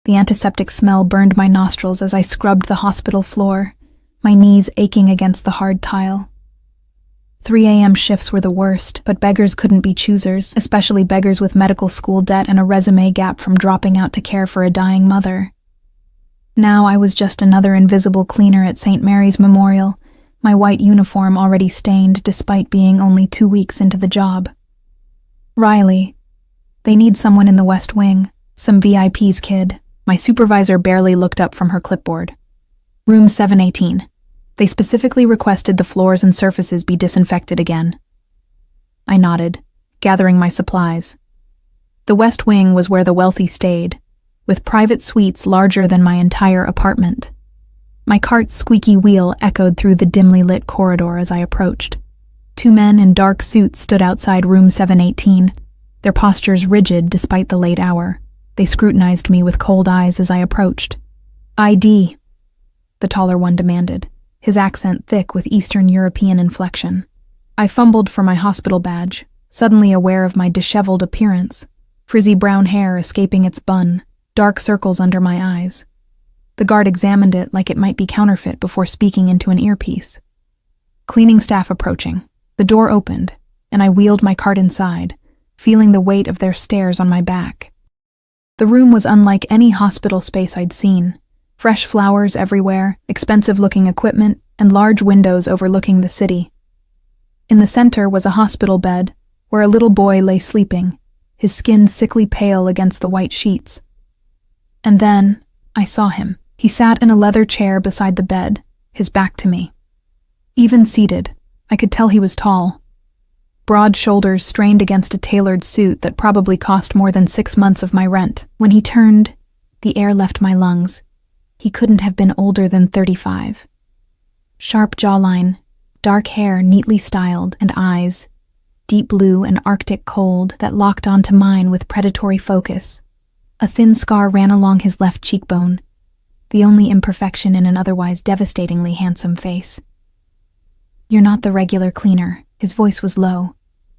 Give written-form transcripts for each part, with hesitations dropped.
The antiseptic smell burned my nostrils as I scrubbed the hospital floor, my knees aching against the hard tile. 3 a.m. shifts were the worst, but beggars couldn't be choosers, especially beggars with medical school debt and a resume gap from dropping out to care for a dying mother. Now I was just another invisible cleaner at St. Mary's Memorial, my white uniform already stained despite being only 2 weeks into the job. Riley. They need someone in the West Wing. Some VIP's kid. My supervisor barely looked up from her clipboard. Room 718. They specifically requested the floors and surfaces be disinfected again. I nodded, gathering my supplies. The West Wing was where the wealthy stayed, with private suites larger than my entire apartment. My cart's squeaky wheel echoed through the dimly lit corridor as I approached. 2 men in dark suits stood outside room 718, their postures rigid despite the late hour. They scrutinized me with cold eyes as I approached. ID, the taller one demanded, his accent thick with Eastern European inflection. I fumbled for my hospital badge, suddenly aware of my disheveled appearance, frizzy brown hair escaping its bun, dark circles under my eyes. The guard examined it like it might be counterfeit before speaking into an earpiece. Cleaning staff approaching. The door opened, and I wheeled my cart inside, feeling the weight of their stares on my back. The room was unlike any hospital space I'd seen. Fresh flowers everywhere, expensive-looking equipment, and large windows overlooking the city. In the center was a hospital bed, where a little boy lay sleeping, his skin sickly pale against the white sheets. And then, I saw him. He sat in a leather chair beside the bed, his back to me. Even seated, I could tell he was tall. Broad shoulders strained against a tailored suit that probably cost more than 6 months of my rent. When he turned, the air left my lungs. He couldn't have been older than 35. Sharp jawline, dark hair neatly styled, and eyes, deep blue and arctic cold, that locked onto mine with predatory focus. A thin scar ran along his left cheekbone, the only imperfection in an otherwise devastatingly handsome face. "You're not the regular cleaner." His voice was low,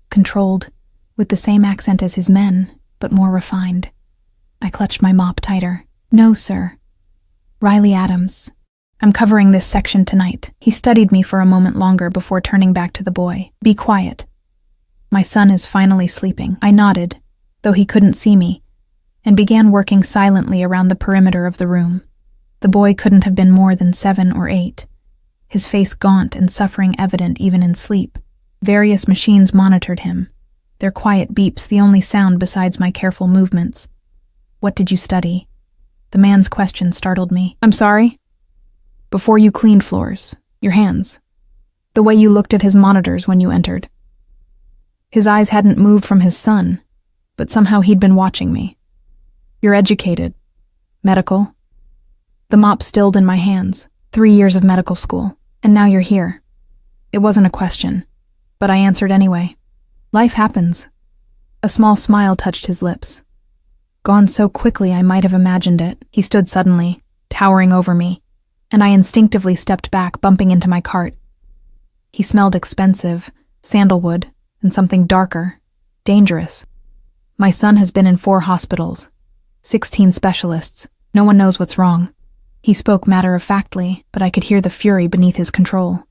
controlled, with the same accent as his men, but more refined. I clutched my mop tighter. "No, sir. Riley Adams. I'm covering this section tonight." He studied me for a moment longer before turning back to the boy. "Be quiet. My son is finally sleeping." I nodded, though he couldn't see me, and began working silently around the perimeter of the room. The boy couldn't have been more than 7 or 8, his face gaunt and suffering evident even in sleep. Various machines monitored him, their quiet beeps the only sound besides my careful movements. "What did you study?" The man's question startled me. "I'm sorry?" "Before you cleaned floors, your hands. The way you looked at his monitors when you entered." His eyes hadn't moved from his son, but somehow he'd been watching me. "You're educated. Medical?" The mop stilled in my hands. 3 years of medical school, and now you're here. It wasn't a question, but I answered anyway. "Life happens." A small smile touched his lips. Gone so quickly I might have imagined it. He stood suddenly, towering over me, and I instinctively stepped back, bumping into my cart. He smelled expensive, sandalwood, and something darker, dangerous. "My son has been in 4 hospitals, 16 specialists. No one knows what's wrong." He spoke matter-of-factly, but I could hear the fury beneath his control.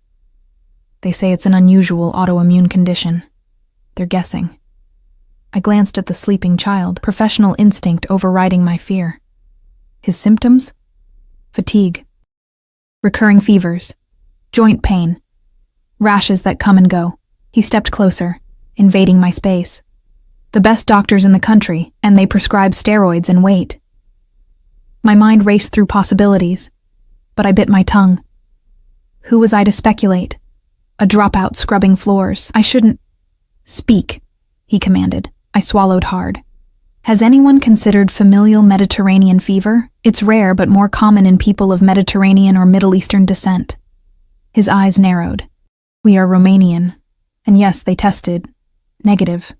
"They say it's an unusual autoimmune condition. They're guessing." I glanced at the sleeping child, professional instinct overriding my fear. His symptoms? Fatigue. Recurring fevers. Joint pain. Rashes that come and go. He stepped closer, invading my space. "The best doctors in the country, and they prescribe steroids and wait." My mind raced through possibilities, but I bit my tongue. Who was I to speculate? A dropout scrubbing floors. I shouldn't... "Speak," he commanded. I swallowed hard. "Has anyone considered familial Mediterranean fever? It's rare but more common in people of Mediterranean or Middle Eastern descent." His eyes narrowed. "We are Romanian, and yes, they tested. Negative."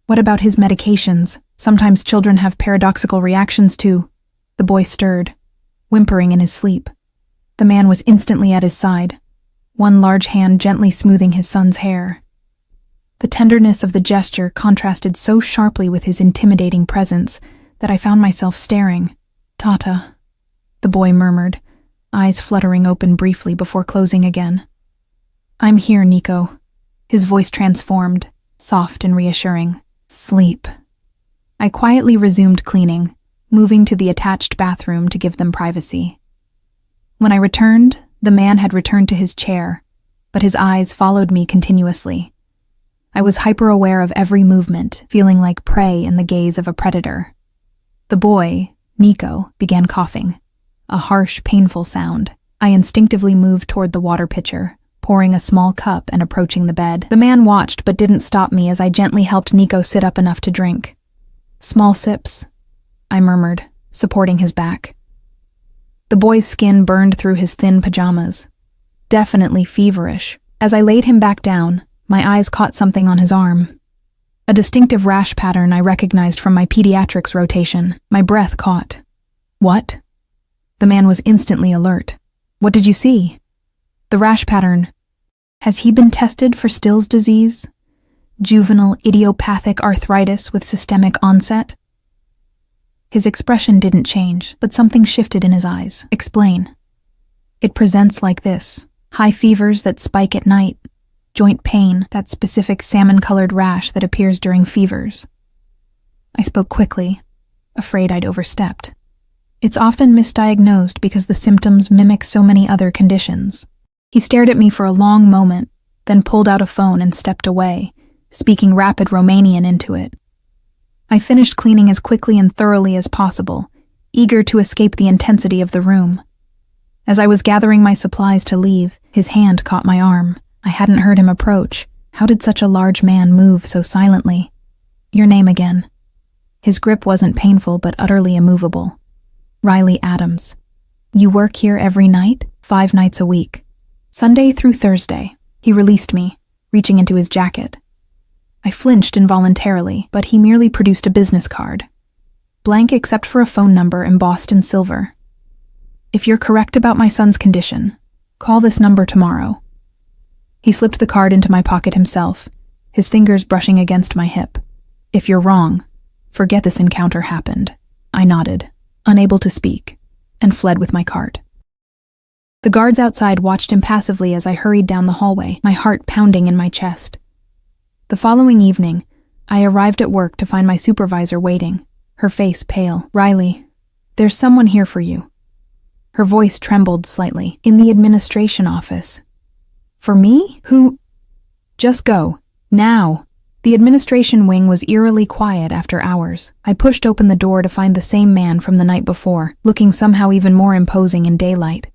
"What about his medications? Sometimes children have paradoxical reactions to..." The boy stirred, whimpering in his sleep. The man was instantly at his side, one large hand gently smoothing his son's hair. The tenderness of the gesture contrasted so sharply with his intimidating presence that I found myself staring, Tata, the boy murmured, eyes fluttering open briefly before closing again. I'm here, Nico. His voice transformed, soft and reassuring. Sleep. I quietly resumed cleaning, moving to the attached bathroom to give them privacy. When I returned, the man had returned to his chair, but his eyes followed me continuously. I was hyper-aware of every movement, feeling like prey in the gaze of a predator. The boy, Nico, began coughing, a harsh, painful sound. I instinctively moved toward the water pitcher, pouring a small cup and approaching the bed. The man watched but didn't stop me as I gently helped Nico sit up enough to drink. Small sips, I murmured, supporting his back. The boy's skin burned through his thin pajamas. Definitely feverish. As I laid him back down, my eyes caught something on his arm. A distinctive rash pattern I recognized from my pediatrics rotation. My breath caught. What? The man was instantly alert. What did you see? The rash pattern. Has he been tested for Still's disease? Juvenile idiopathic arthritis with systemic onset? His expression didn't change, but something shifted in his eyes. Explain. It presents like this. High fevers that spike at night. Joint pain, that specific salmon-colored rash that appears during fevers. I spoke quickly, afraid I'd overstepped. It's often misdiagnosed because the symptoms mimic so many other conditions. He stared at me for a long moment, then pulled out a phone and stepped away, speaking rapid Romanian into it. I finished cleaning as quickly and thoroughly as possible, eager to escape the intensity of the room. As I was gathering my supplies to leave, his hand caught my arm. I hadn't heard him approach. How did such a large man move so silently? Your name again. His grip wasn't painful but utterly immovable. Riley Adams. You work here every night, 5 nights a week. Sunday through Thursday. He released me, reaching into his jacket. I flinched involuntarily, but he merely produced a business card. Blank except for a phone number embossed in silver. If you're correct about my son's condition, call this number tomorrow. He slipped the card into my pocket himself, his fingers brushing against my hip. If you're wrong, forget this encounter happened. I nodded, unable to speak, and fled with my cart. The guards outside watched impassively as I hurried down the hallway, my heart pounding in my chest. The following evening, I arrived at work to find my supervisor waiting, her face pale. Riley, there's someone here for you. Her voice trembled slightly. In the administration office. For me? Who? Just go. Now. The administration wing was eerily quiet after hours. I pushed open the door to find the same man from the night before, looking somehow even more imposing in daylight.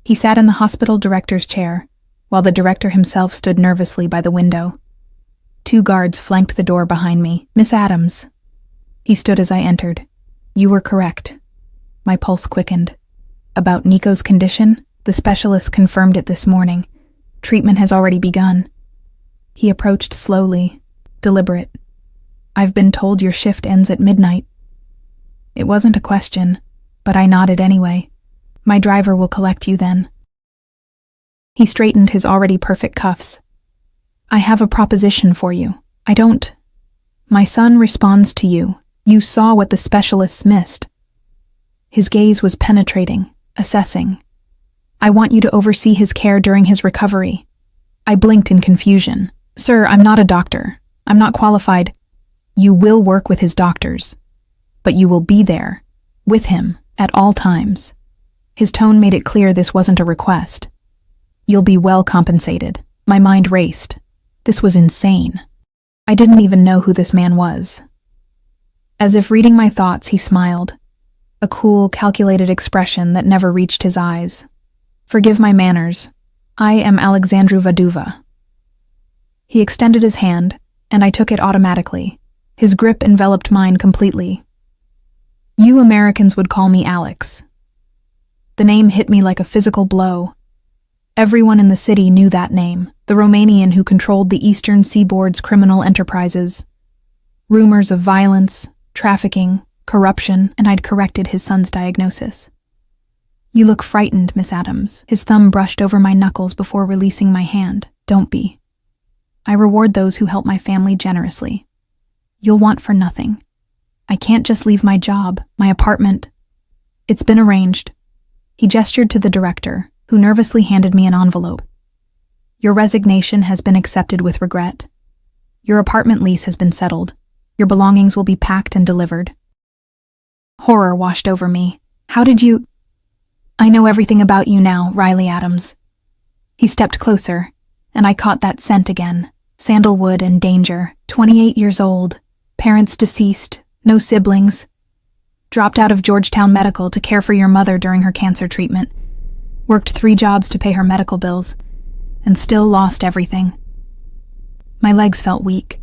He sat in the hospital director's chair, while the director himself stood nervously by the window. 2 guards flanked the door behind me. Miss Adams. He stood as I entered. You were correct. My pulse quickened. About Nico's condition, the specialist confirmed it this morning. Treatment has already begun. He approached slowly, deliberate. I've been told your shift ends at midnight. It wasn't a question, but I nodded anyway. My driver will collect you then. He straightened his already perfect cuffs. I have a proposition for you. My son responds to you. You saw what the specialists missed. His gaze was penetrating, assessing. I want you to oversee his care during his recovery. I blinked in confusion. Sir, I'm not a doctor. I'm not qualified. You will work with his doctors, but you will be there, with him, at all times. His tone made it clear this wasn't a request. You'll be well compensated. My mind raced. This was insane. I didn't even know who this man was. As if reading my thoughts, he smiled. A cool, calculated expression that never reached his eyes. Forgive my manners. I am Alexandru Vaduva. He extended his hand, and I took it automatically. His grip enveloped mine completely. You Americans would call me Alex. The name hit me like a physical blow. Everyone in the city knew that name, the Romanian who controlled the eastern seaboard's criminal enterprises. Rumors of violence, trafficking, corruption, and I'd corrected his son's diagnosis. You look frightened, Miss Adams. His thumb brushed over my knuckles before releasing my hand. Don't be. I reward those who help my family generously. You'll want for nothing. I can't just leave my job, my apartment. It's been arranged. He gestured to the director, who nervously handed me an envelope. Your resignation has been accepted with regret. Your apartment lease has been settled. Your belongings will be packed and delivered. Horror washed over me. How did you... I know everything about you now, Riley Adams. He stepped closer, and I caught that scent again. Sandalwood and danger. 28 years old. Parents deceased. No siblings. Dropped out of Georgetown Medical to care for your mother during her cancer treatment. Worked 3 jobs to pay her medical bills, and still lost everything. My legs felt weak.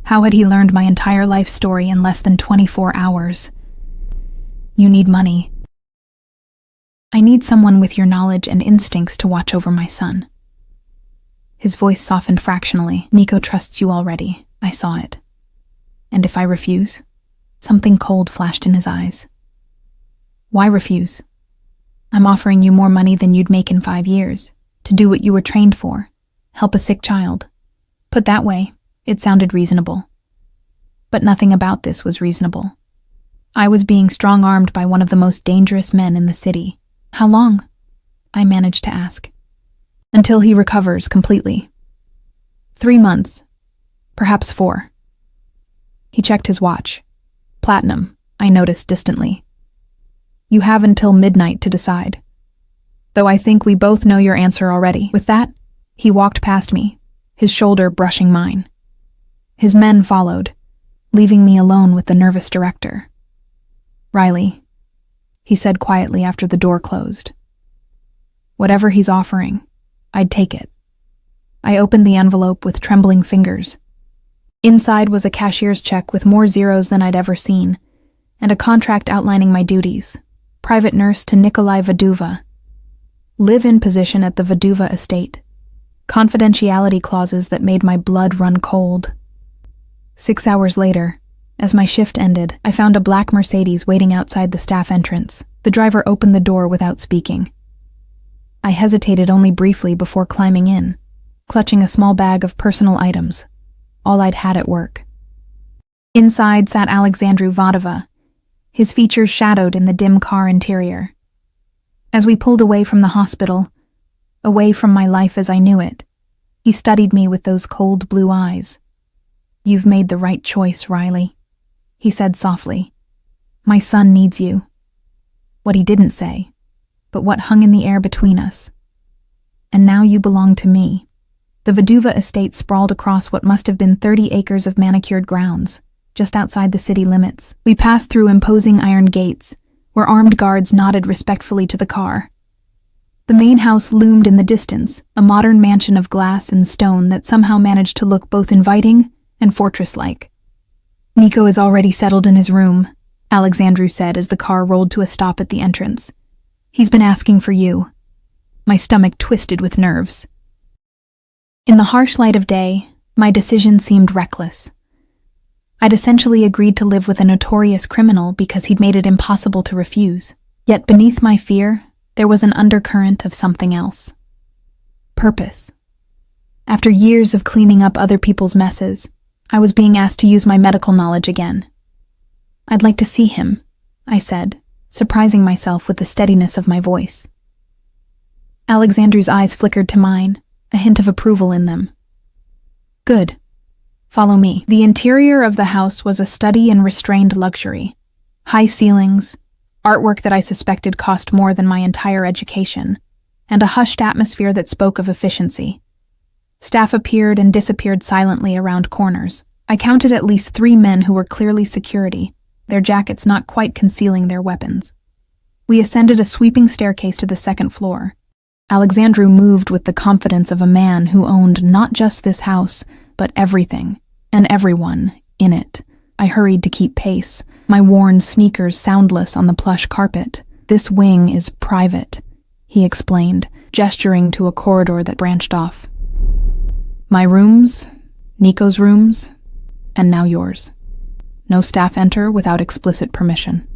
How had he learned my entire life story in less than 24 hours? You need money. I need someone with your knowledge and instincts to watch over my son. His voice softened fractionally. Nico trusts you already. I saw it. And if I refuse? Something cold flashed in his eyes. Why refuse? I'm offering you more money than you'd make in 5 years, to do what you were trained for, help a sick child. Put that way, it sounded reasonable. But nothing about this was reasonable. I was being strong-armed by one of the most dangerous men in the city. How long? I managed to ask. Until he recovers completely. 3 months. Perhaps 4. He checked his watch. Platinum, I noticed distantly. You have until midnight to decide. Though I think we both know your answer already. With that, he walked past me, his shoulder brushing mine. His men followed, leaving me alone with the nervous director. Riley, he said quietly after the door closed. Whatever he's offering, I'd take it. I opened the envelope with trembling fingers. Inside was a cashier's check with more zeros than I'd ever seen, and a contract outlining my duties. Private nurse to Nikolai Vaduva. Live-in position at the Vaduva estate. Confidentiality clauses that made my blood run cold. 6 hours later, as my shift ended, I found a black Mercedes waiting outside the staff entrance. The driver opened the door without speaking. I hesitated only briefly before climbing in, clutching a small bag of personal items, all I'd had at work. Inside sat Alexandru Vadova, his features shadowed in the dim car interior. As we pulled away from the hospital, away from my life as I knew it, he studied me with those cold blue eyes. You've made the right choice, Riley, he said softly. My son needs you. What he didn't say, but what hung in the air between us. And now you belong to me. The Vaduva estate sprawled across what must have been 30 acres of manicured grounds, just outside the city limits. We passed through imposing iron gates, where armed guards nodded respectfully to the car. The main house loomed in the distance, a modern mansion of glass and stone that somehow managed to look both inviting and fortress-like. Nico is already settled in his room, Alexandru said as the car rolled to a stop at the entrance. He's been asking for you. My stomach twisted with nerves. In the harsh light of day, my decision seemed reckless. I'd essentially agreed to live with a notorious criminal because he'd made it impossible to refuse. Yet beneath my fear, there was an undercurrent of something else. Purpose. After years of cleaning up other people's messes, I was being asked to use my medical knowledge again. I'd like to see him, I said, surprising myself with the steadiness of my voice. Alexandru's eyes flickered to mine, a hint of approval in them. Good. Follow me. The interior of the house was a study in restrained luxury. High ceilings, artwork that I suspected cost more than my entire education, and a hushed atmosphere that spoke of efficiency. Staff appeared and disappeared silently around corners. I counted at least 3 men who were clearly security, their jackets not quite concealing their weapons. We ascended a sweeping staircase to the 2nd floor. Alexandru moved with the confidence of a man who owned not just this house, but everything, and everyone, in it. I hurried to keep pace, my worn sneakers soundless on the plush carpet. This wing is private, he explained, gesturing to a corridor that branched off. My rooms, Nico's rooms, and now yours. No staff enter without explicit permission.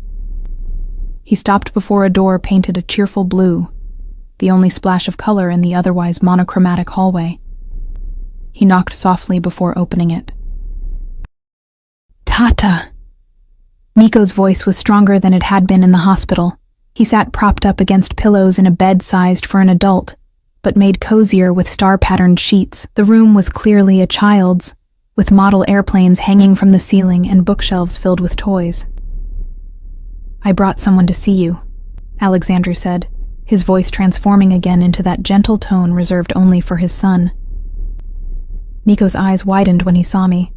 He stopped before a door painted a cheerful blue, the only splash of color in the otherwise monochromatic hallway. He knocked softly before opening it. Tata! Nico's voice was stronger than it had been in the hospital. He sat propped up against pillows in a bed sized for an adult, but made cozier with star-patterned sheets. The room was clearly a child's, with model airplanes hanging from the ceiling and bookshelves filled with toys. "I brought someone to see you," Alexandru said, his voice transforming again into that gentle tone reserved only for his son. Nico's eyes widened when he saw me.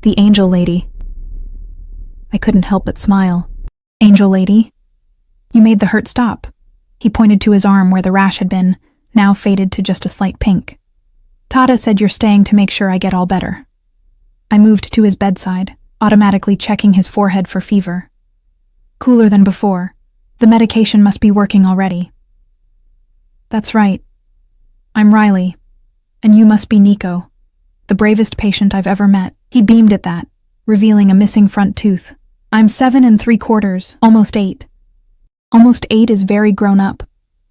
"The angel lady." I couldn't help but smile. "Angel lady? You made the hurt stop." He pointed to his arm where the rash had been, now faded to just a slight pink. "Tata said you're staying to make sure I get all better." I moved to his bedside, automatically checking his forehead for fever. "Cooler than before. The medication must be working already." "That's right. I'm Riley, and you must be Nico, the bravest patient I've ever met." He beamed at that, revealing a missing front tooth. "I'm 7 3/4, almost 8. Almost 8 is very grown up,"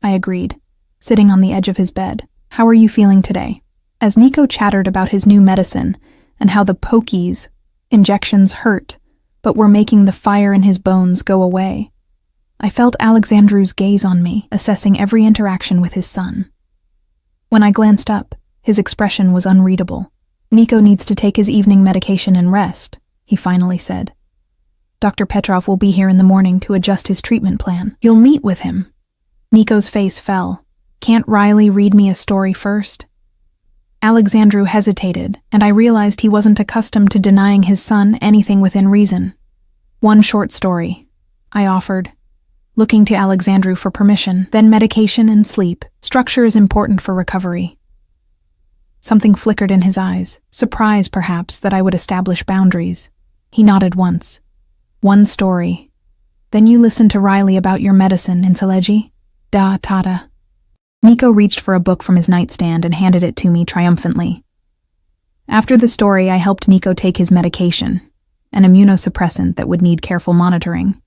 I agreed, sitting on the edge of his bed. "How are you feeling today?" As Nico chattered about his new medicine and how the pokies, injections hurt, but were making the fire in his bones go away, I felt Alexandru's gaze on me, assessing every interaction with his son. When I glanced up, his expression was unreadable. "Nico needs to take his evening medication and rest," he finally said. "Dr. Petrov will be here in the morning to adjust his treatment plan." "You'll meet with him?" Nico's face fell. "Can't Riley read me a story first?" Alexandru hesitated, and I realized he wasn't accustomed to denying his son anything within reason. "One short story," I offered, looking to Alexandru for permission. "Then medication and sleep. Structure is important for recovery." Something flickered in his eyes, surprise perhaps that I would establish boundaries. He nodded once. "One story. Then you listen to Riley about your medicine, Inselegi?" "Da, Tata." Nico reached for a book from his nightstand and handed it to me triumphantly. After the story, I helped Nico take his medication, an immunosuppressant that would need careful monitoring,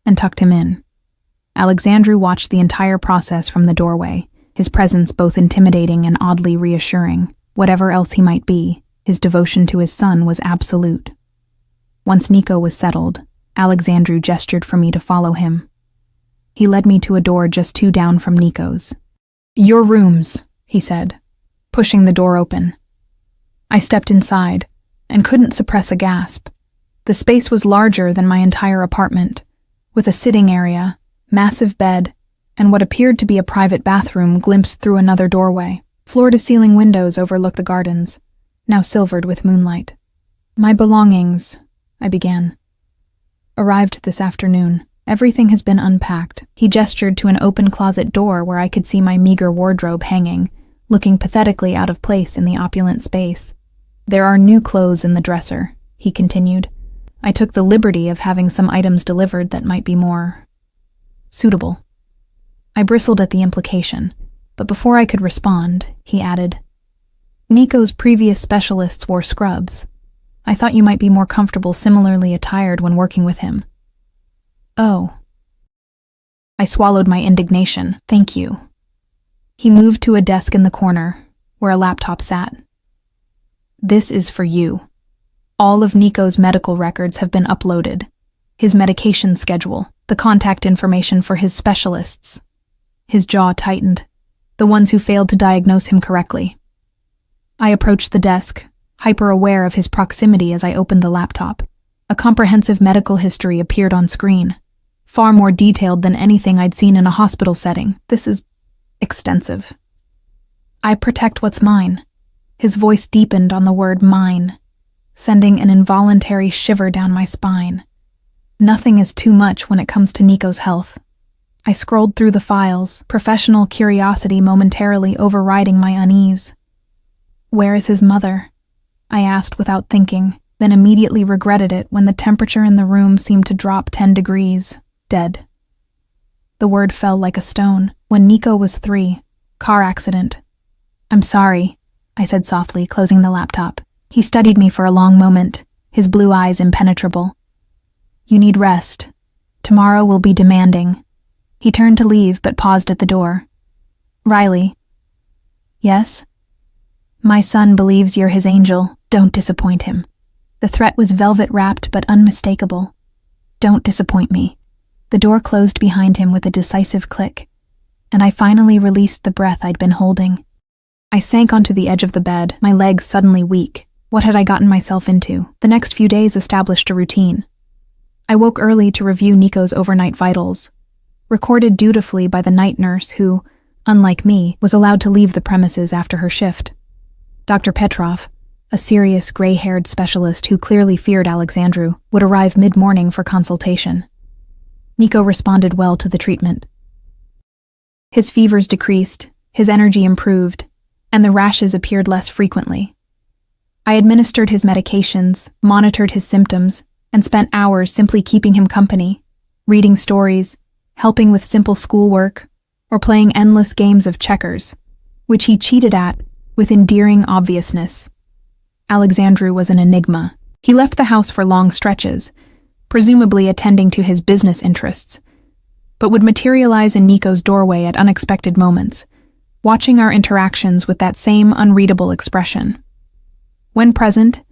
and tucked him in. Alexandru watched the entire process from the doorway, his presence both intimidating and oddly reassuring. Whatever else he might be, his devotion to his son was absolute. Once Nico was settled, Alexandru gestured for me to follow him. He led me to a door just 2 down from Nico's. "Your rooms," he said, pushing the door open. I stepped inside, and couldn't suppress a gasp. The space was larger than my entire apartment, with a sitting area, massive bed, and what appeared to be a private bathroom glimpsed through another doorway. Floor-to-ceiling windows overlooked the gardens, now silvered with moonlight. "My belongings," I began. "Arrived this afternoon. Everything has been unpacked." He gestured to an open closet door where I could see my meager wardrobe hanging, looking pathetically out of place in the opulent space. "There are new clothes in the dresser," he continued. "I took the liberty of having some items delivered that might be more suitable." I bristled at the implication, but before I could respond, he added, "Nico's previous specialists wore scrubs. I thought you might be more comfortable similarly attired when working with him." "Oh." I swallowed my indignation. "Thank you." He moved to a desk in the corner, where a laptop sat. "This is for you. All of Nico's medical records have been uploaded. His medication schedule, the contact information for his specialists." His jaw tightened. "The ones who failed to diagnose him correctly." I approached the desk, hyper-aware of his proximity as I opened the laptop. A comprehensive medical history appeared on screen, far more detailed than anything I'd seen in a hospital setting. "This is extensive." "I protect what's mine." His voice deepened on the word mine, sending an involuntary shiver down my spine. Nothing is too much when it comes to Nico's health. I scrolled through the files, professional curiosity momentarily overriding my unease. "Where is his mother?" I asked without thinking, then immediately regretted it when the temperature in the room seemed to drop 10 degrees. "Dead." The word fell like a stone. "When Nico was 3, car accident." "I'm sorry," I said softly, closing the laptop. He studied me for a long moment, his blue eyes impenetrable. "You need rest. Tomorrow will be demanding." He turned to leave but paused at the door. "Riley." "Yes?" "My son believes you're his angel. Don't disappoint him." The threat was velvet-wrapped but unmistakable. "Don't disappoint me. The door closed behind him with a decisive click, and I finally released the breath I'd been holding. I sank onto the edge of the bed, my legs suddenly weak. What had I gotten myself into? The next few days established a routine. I woke early to review Nico's overnight vitals, recorded dutifully by the night nurse who, unlike me, was allowed to leave the premises after her shift. Dr. Petrov, a serious, gray-haired specialist who clearly feared Alexandru, would arrive mid-morning for consultation. Nico responded well to the treatment. His fevers decreased, his energy improved, and the rashes appeared less frequently. I administered his medications, monitored his symptoms, and spent hours simply keeping him company, reading stories, helping with simple schoolwork, or playing endless games of checkers, which he cheated at with endearing obviousness. Alexandru was an enigma. He left the house for long stretches, presumably attending to his business interests, but would materialize in Nico's doorway at unexpected moments, watching our interactions with that same unreadable expression. When present,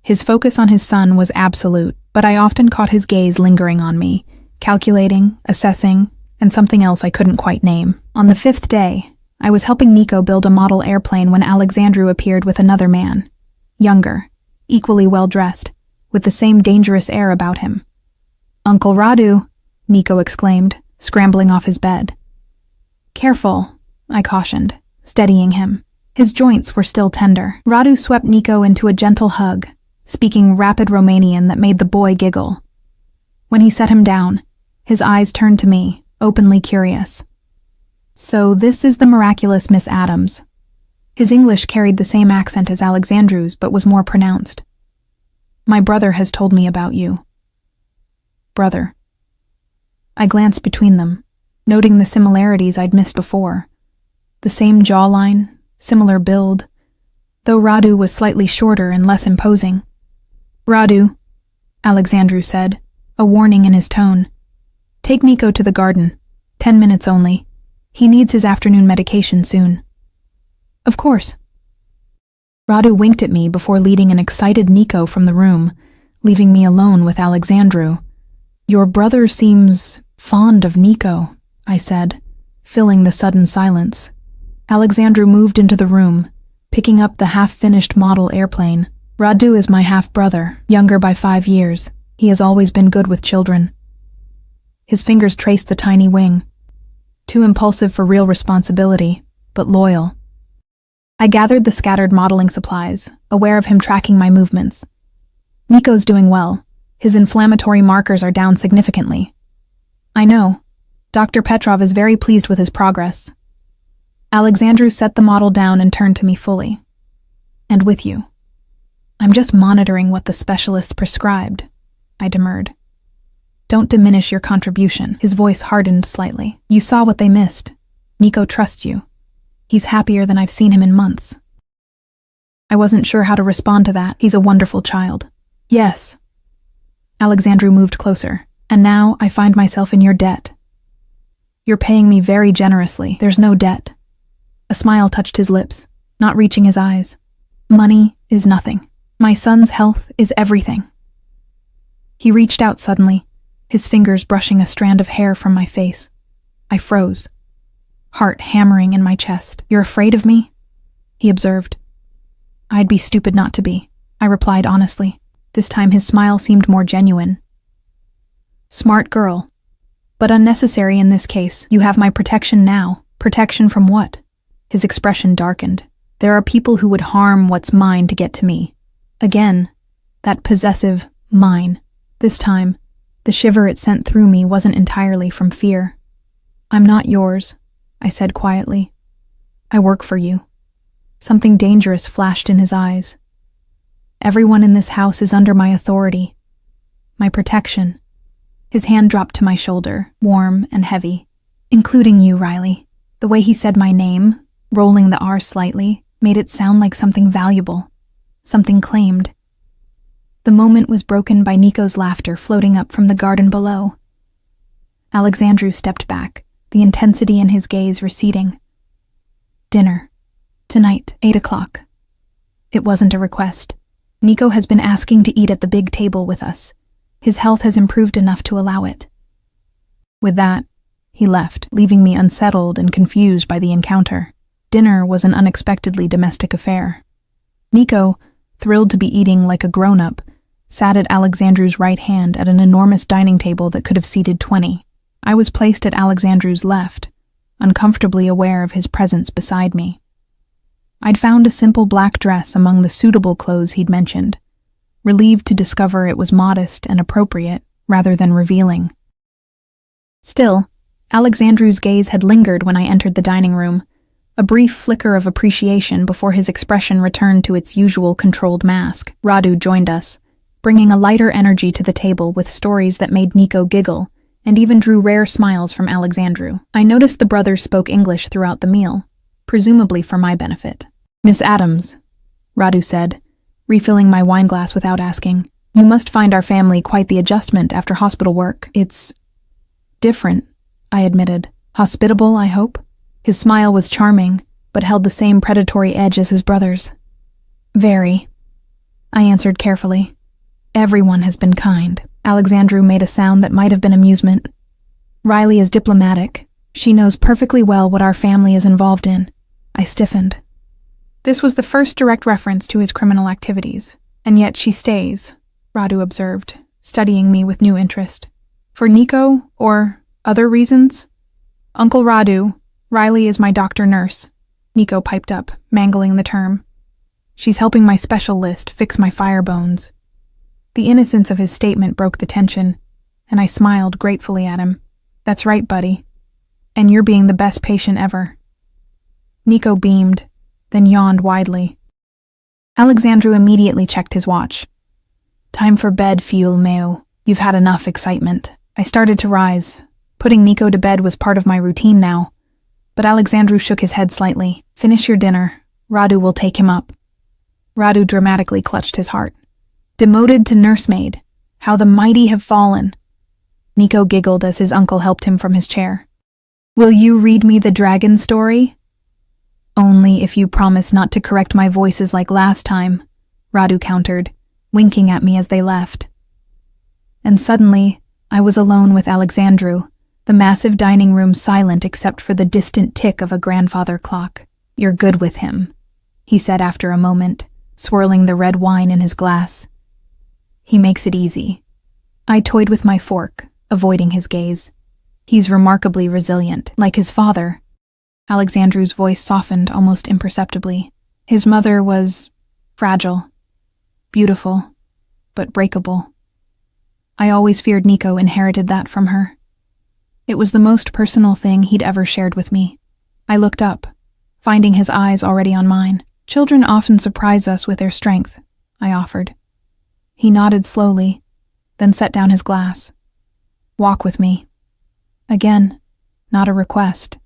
his focus on his son was absolute, but I often caught his gaze lingering on me, calculating, assessing, and something else I couldn't quite name. On the 5th day, I was helping Nico build a model airplane when Alexandru appeared with another man, younger, equally well-dressed, with the same dangerous air about him. "Uncle Radu," Nico exclaimed, scrambling off his bed. "Careful," I cautioned, steadying him. His joints were still tender. Radu swept Nico into a gentle hug, speaking rapid Romanian that made the boy giggle. When he set him down, his eyes turned to me, openly curious. "So this is the miraculous Miss Adams." His English carried the same accent as Alexandru's, but was more pronounced. "My brother has told me about you." Brother. I glanced between them, noting the similarities I'd missed before. The same jawline, similar build, though Radu was slightly shorter and less imposing. "Radu," Alexandru said, a warning in his tone. "Take Nico to the garden. 10 minutes only. He needs his afternoon medication soon." "Of course." Radu winked at me before leading an excited Nico from the room, leaving me alone with Alexandru. "Your brother seems fond of Nico," I said, filling the sudden silence. Alexandru moved into the room, picking up the half-finished model airplane. "Radu is my half-brother, younger by 5 years. He has always been good with children." His fingers traced the tiny wing. Too impulsive for real responsibility, but loyal. I gathered the scattered modeling supplies, aware of him tracking my movements. "Nico's doing well. His inflammatory markers are down significantly." "I know. Dr. Petrov is very pleased with his progress." Alexandru set the model down and turned to me fully. "And with you." "I'm just monitoring what the specialists prescribed," I demurred. "Don't diminish your contribution." His voice hardened slightly. "You saw what they missed. Nico trusts you. He's happier than I've seen him in months." I wasn't sure how to respond to that. "He's a wonderful child." "Yes." Alexandru moved closer. "And now I find myself in your debt." "You're paying me very generously. There's no debt." A smile touched his lips, not reaching his eyes. "Money is nothing. My son's health is everything." He reached out suddenly, his fingers brushing a strand of hair from my face. I froze, heart hammering in my chest. "You're afraid of me?" he observed. "I'd be stupid not to be," I replied honestly. This time his smile seemed more genuine. "Smart girl. But unnecessary in this case. You have my protection now." "Protection from what?" His expression darkened. "There are people who would harm what's mine to get to me." Again, that possessive mine. This time, the shiver it sent through me wasn't entirely from fear. "I'm not yours," I said quietly. "I work for you." Something dangerous flashed in his eyes. "Everyone in this house is under my authority, my protection." His hand dropped to my shoulder, warm and heavy. "Including you, Riley." The way he said my name, rolling the R slightly, made it sound like something valuable, something claimed. The moment was broken by Nico's laughter floating up from the garden below. Alexandru stepped back, the intensity in his gaze receding. "Dinner. Tonight, 8 o'clock. It wasn't a request. Nico has been asking to eat at the big table with us. His health has improved enough to allow it." With that, he left, leaving me unsettled and confused by the encounter. Dinner was an unexpectedly domestic affair. Nico, thrilled to be eating like a grown-up, sat at Alexandru's right hand at an enormous dining table that could have seated 20. I was placed at Alexandru's left, uncomfortably aware of his presence beside me. I'd found a simple black dress among the suitable clothes he'd mentioned, relieved to discover it was modest and appropriate rather than revealing. Still, Alexandru's gaze had lingered when I entered the dining room, a brief flicker of appreciation before his expression returned to its usual controlled mask. Radu joined us, bringing a lighter energy to the table with stories that made Nico giggle and even drew rare smiles from Alexandru. I noticed the brothers spoke English throughout the meal, presumably for my benefit. "Miss Adams," Radu said, refilling my wineglass without asking, "you must find our family quite the adjustment after hospital work." "It's different," I admitted. "Hospitable, I hope?" His smile was charming, but held the same predatory edge as his brother's. "Very," I answered carefully. "Everyone has been kind." Alexandru made a sound that might have been amusement. "Riley is diplomatic. She knows perfectly well what our family is involved in." I stiffened. This was the first direct reference to his criminal activities. "And yet she stays," Radu observed, studying me with new interest. "For Nico, or other reasons?" "Uncle Radu, Riley is my doctor-nurse," Nico piped up, mangling the term. "She's helping my special list fix my fire bones." The innocence of his statement broke the tension, and I smiled gratefully at him. "That's right, buddy. And you're being the best patient ever." Nico beamed, then yawned widely. Alexandru immediately checked his watch. "Time for bed, fiul meu. You've had enough excitement." I started to rise. Putting Nico to bed was part of my routine now, but Alexandru shook his head slightly. "Finish your dinner. Radu will take him up." Radu dramatically clutched his heart. "Demoted to nursemaid. How the mighty have fallen." Nico giggled as his uncle helped him from his chair. "Will you read me the dragon story?" "Only if you promise not to correct my voices like last time," Radu countered, winking at me as they left. And suddenly, I was alone with Alexandru, the massive dining room silent except for the distant tick of a grandfather clock. "You're good with him," he said after a moment, swirling the red wine in his glass. "He makes it easy." I toyed with my fork, avoiding his gaze. "He's remarkably resilient, like his father." Alexandru's voice softened almost imperceptibly. "His mother was fragile, beautiful, but breakable. I always feared Nico inherited that from her. It was the most personal thing he'd ever shared with me." I looked up, finding his eyes already on mine. "Children often surprise us with their strength," I offered. He nodded slowly, then set down his glass. "Walk with me." Again, not a request.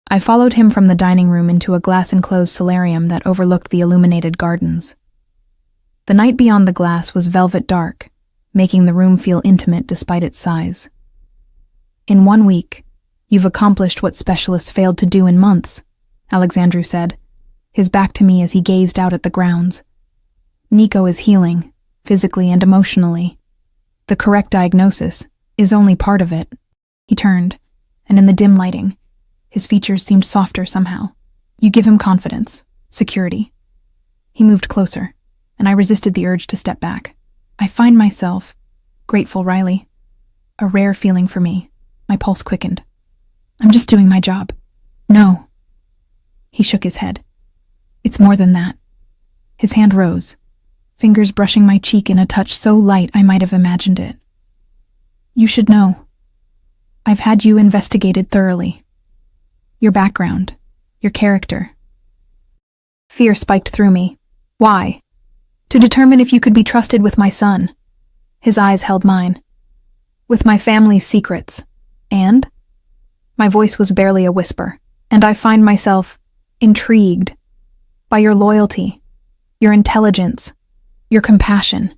I followed him from the dining room into a glass-enclosed solarium that overlooked the illuminated gardens. The night beyond the glass was velvet dark, making the room feel intimate despite its size. "In 1 week, you've accomplished what specialists failed to do in months," Alexandru said, his back to me as he gazed out at the grounds. "Nico is healing, physically and emotionally. The correct diagnosis is only part of it." He turned, and in the dim lighting, his features seemed softer somehow. "You give him confidence, security." He moved closer, and I resisted the urge to step back. "I find myself grateful, Riley. A rare feeling for me." My pulse quickened. "I'm just doing my job." "No." He shook his head. "It's more than that." His hand rose, fingers brushing my cheek in a touch so light I might have imagined it. "You should know. I've had you investigated thoroughly. Your background, your character." Fear spiked through me. "Why?" "To determine if you could be trusted with my son." His eyes held mine. "With my family's secrets. And?" My voice was barely a whisper, and I find myself intrigued by your loyalty, your intelligence, your compassion."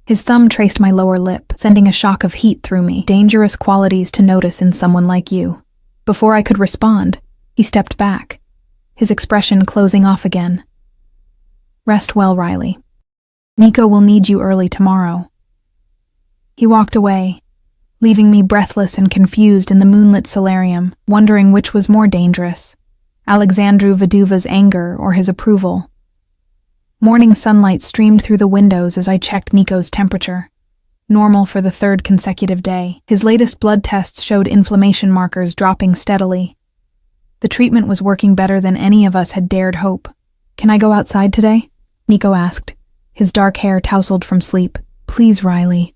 His thumb traced my lower lip, sending a shock of heat through me. "Dangerous qualities to notice in someone like you." Before I could respond, he stepped back, his expression closing off again. "Rest well, Riley. Nico will need you early tomorrow." He walked away, leaving me breathless and confused in the moonlit solarium, wondering which was more dangerous, Alexandru Vaduva's anger or his approval. Morning sunlight streamed through the windows as I checked Nico's temperature. Normal for the third consecutive day. His latest blood tests showed inflammation markers dropping steadily. The treatment was working better than any of us had dared hope. "Can I go outside today?" Nico asked, his dark hair tousled from sleep. "Please, Riley.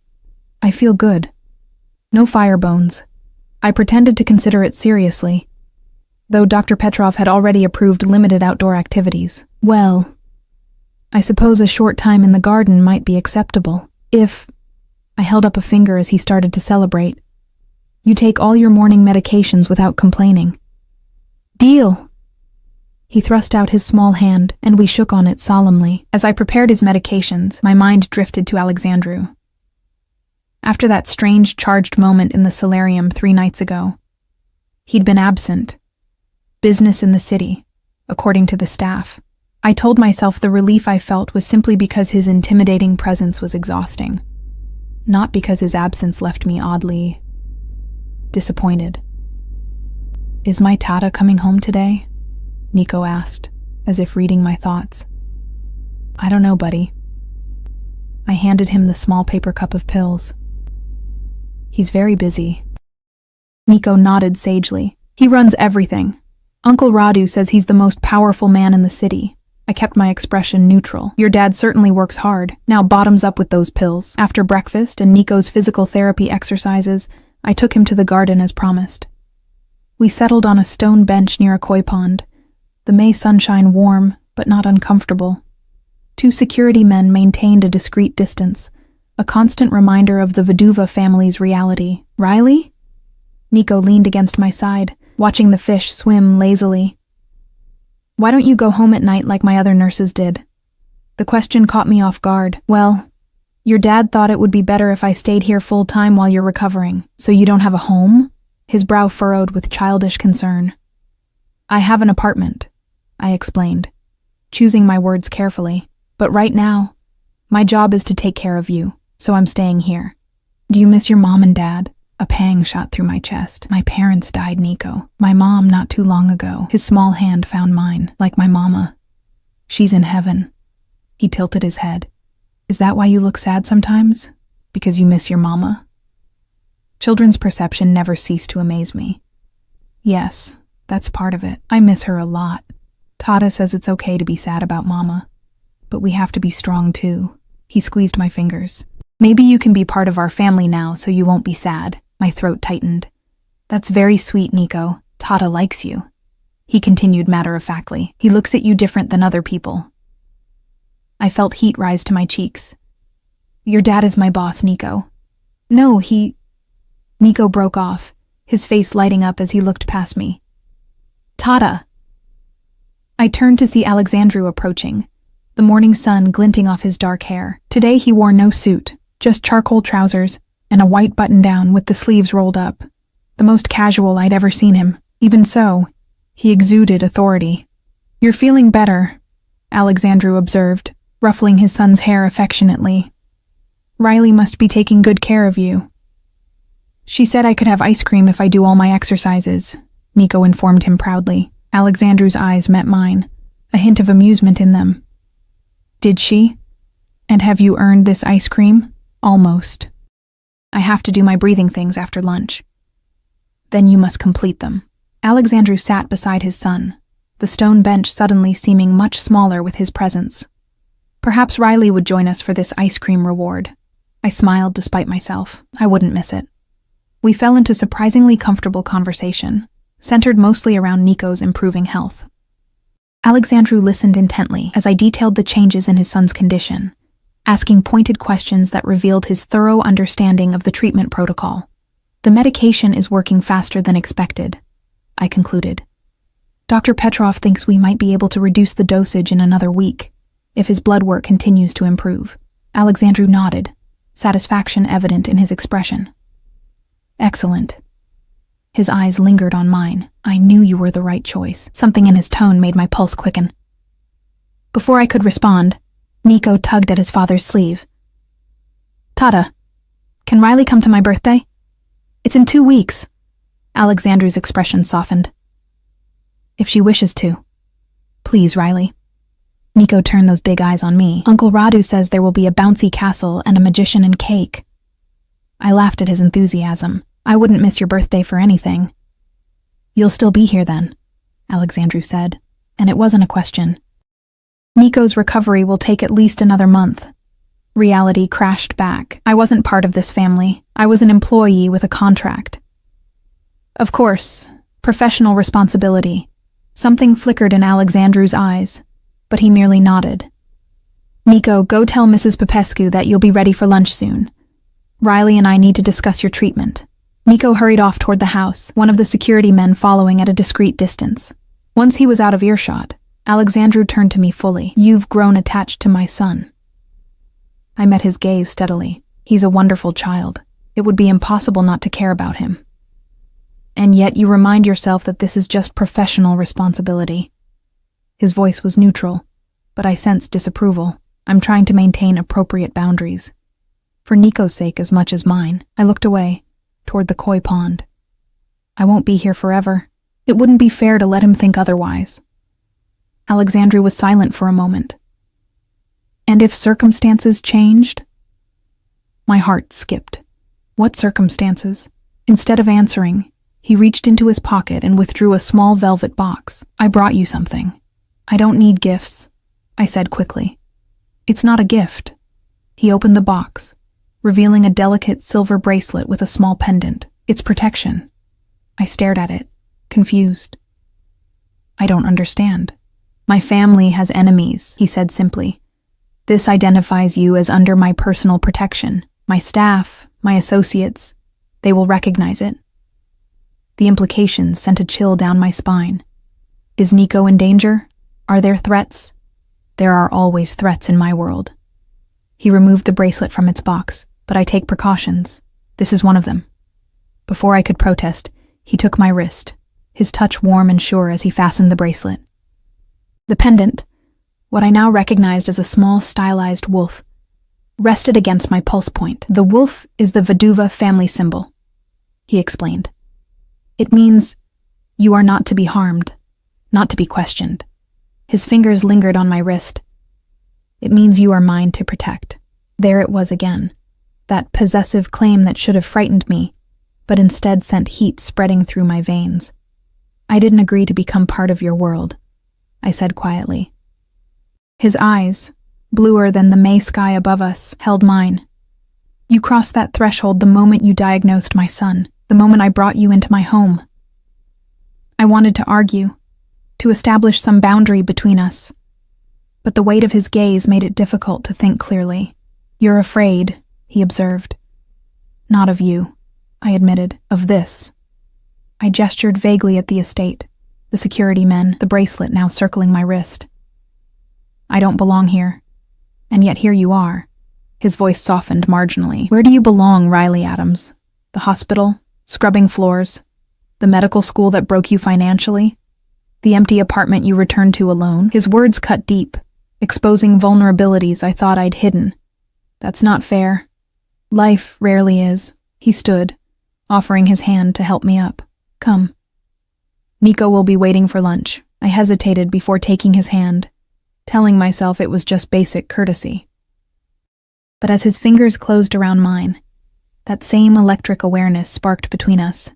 I feel good. No fire bones." I pretended to consider it seriously, though Dr. Petrov had already approved limited outdoor activities. "Well, I suppose a short time in the garden might be acceptable. If—" I held up a finger as he started to celebrate. "You take all your morning medications without complaining." "Deal!" He thrust out his small hand, and we shook on it solemnly. As I prepared his medications, my mind drifted to Alexandru. After that strange, charged moment in the solarium 3 nights ago, he'd been absent. Business in the city, according to the staff. I told myself the relief I felt was simply because his intimidating presence was exhausting, not because his absence left me oddly disappointed. "Is my Tata coming home today?" Nico asked, as if reading my thoughts. "I don't know, buddy." I handed him the small paper cup of pills. "He's very busy." Nico nodded sagely. "He runs everything. Uncle Radu says he's the most powerful man in the city." I kept my expression neutral. "Your dad certainly works hard. Now bottoms up with those pills." After breakfast and Nico's physical therapy exercises, I took him to the garden as promised. We settled on a stone bench near a koi pond, the May sunshine warm but not uncomfortable. 2 security men maintained a discreet distance, a constant reminder of the Vaduva family's reality. "Riley?" Nico leaned against my side, watching the fish swim lazily. "Why don't you go home at night like my other nurses did?" The question caught me off guard. "Well, your dad thought it would be better if I stayed here full-time while you're recovering. So you don't have a home?" His brow furrowed with childish concern. "I have an apartment," I explained, choosing my words carefully. "But right now, my job is to take care of you, so I'm staying here." "Do you miss your mom and dad?" A pang shot through my chest. "My parents died, Nico. My mom not too long ago." His small hand found mine, like my mama. "She's in heaven." He tilted his head. "Is that why you look sad sometimes? Because you miss your mama?" Children's perception never ceased to amaze me. "Yes, that's part of it. I miss her a lot. Tata says it's okay to be sad about mama, but we have to be strong too." He squeezed my fingers. "Maybe you can be part of our family now so you won't be sad." My throat tightened. "That's very sweet, Nico. Tata likes you." He continued matter-of-factly. "He looks at you different than other people." I felt heat rise to my cheeks. "Your dad is my boss, Nico." "No, he—" Nico broke off, his face lighting up as he looked past me. "Tata!" I turned to see Alexandru approaching, the morning sun glinting off his dark hair. Today he wore no suit, just charcoal trousers and a white button-down with the sleeves rolled up. The most casual I'd ever seen him. Even so, he exuded authority. "You're feeling better," Alexandru observed, ruffling his son's hair affectionately. "Riley must be taking good care of you." "She said I could have ice cream if I do all my exercises," Nico informed him proudly. Alexandru's eyes met mine, a hint of amusement in them. "Did she? And have you earned this ice cream?" "Almost. I have to do my breathing things after lunch." "Then you must complete them." Alexandru sat beside his son, the stone bench suddenly seeming much smaller with his presence. Perhaps Riley would join us for this ice cream reward. I smiled despite myself. I wouldn't miss it. We fell into surprisingly comfortable conversation, centered mostly around Nico's improving health. Alexandru listened intently as I detailed the changes in his son's condition, asking pointed questions that revealed his thorough understanding of the treatment protocol. "The medication is working faster than expected," I concluded. "Dr. Petrov thinks we might be able to reduce the dosage in another week, if his blood work continues to improve." Alexandru nodded, satisfaction evident in his expression. "Excellent." His eyes lingered on mine. "I knew you were the right choice." Something in his tone made my pulse quicken. Before I could respond, Nico tugged at his father's sleeve. "Tata, can Riley come to my birthday?" It's in 2 weeks. Alexandru's expression softened. If she wishes to. Please, Riley. Nico turned those big eyes on me. Uncle Radu says there will be a bouncy castle and a magician and cake. I laughed at his enthusiasm. I wouldn't miss your birthday for anything. You'll still be here then, Alexandru said, and it wasn't a question. Nico's recovery will take at least another month. Reality crashed back. I wasn't part of this family. I was an employee with a contract. Of course, professional responsibility. Something flickered in Alexandru's eyes, but he merely nodded. Nico, go tell Mrs. Popescu that you'll be ready for lunch soon. Riley and I need to discuss your treatment. Nico hurried off toward the house, one of the security men following at a discreet distance. Once he was out of earshot, Alexandru turned to me fully. You've grown attached to my son. I met his gaze steadily. He's a wonderful child. It would be impossible not to care about him. And yet you remind yourself that this is just professional responsibility. His voice was neutral, but I sensed disapproval. I'm trying to maintain appropriate boundaries. For Nico's sake as much as mine. I looked away, toward the koi pond. I won't be here forever. It wouldn't be fair to let him think otherwise. Alexandru was silent for a moment. And if circumstances changed? My heart skipped. What circumstances? Instead of answering, he reached into his pocket and withdrew a small velvet box. I brought you something. I don't need gifts, I said quickly. It's not a gift. He opened the box, revealing a delicate silver bracelet with a small pendant. It's protection. I stared at it, confused. I don't understand. My family has enemies, he said simply. This identifies you as under my personal protection. My staff, my associates, they will recognize it. The implications sent a chill down my spine. Is Nico in danger? Are there threats? There are always threats in my world. He removed the bracelet from its box, but I take precautions. This is one of them. Before I could protest, he took my wrist, his touch warm and sure as he fastened the bracelet. The pendant, what I now recognized as a small stylized wolf, rested against my pulse point. The wolf is the Vaduva family symbol, he explained. It means you are not to be harmed, not to be questioned. His fingers lingered on my wrist. It means you are mine to protect. There it was again, that possessive claim that should have frightened me, but instead sent heat spreading through my veins. I didn't agree to become part of your world, I said quietly. His eyes, bluer than the May sky above us, held mine. You crossed that threshold the moment you diagnosed my son, the moment I brought you into my home. I wanted to argue, to establish some boundary between us, but the weight of his gaze made it difficult to think clearly. You're afraid, he observed. Not of you, I admitted, of this. I gestured vaguely at the estate, the security men, the bracelet now circling my wrist. I don't belong here, and yet here you are. His voice softened marginally. Where do you belong, Riley Adams? The hospital? Scrubbing floors? The medical school that broke you financially? The empty apartment you returned to alone? His words cut deep, exposing vulnerabilities I thought I'd hidden. That's not fair. Life rarely is. He stood, offering his hand to help me up. Come. Nico will be waiting for lunch. I hesitated before taking his hand, telling myself it was just basic courtesy. But as his fingers closed around mine, that same electric awareness sparked between us.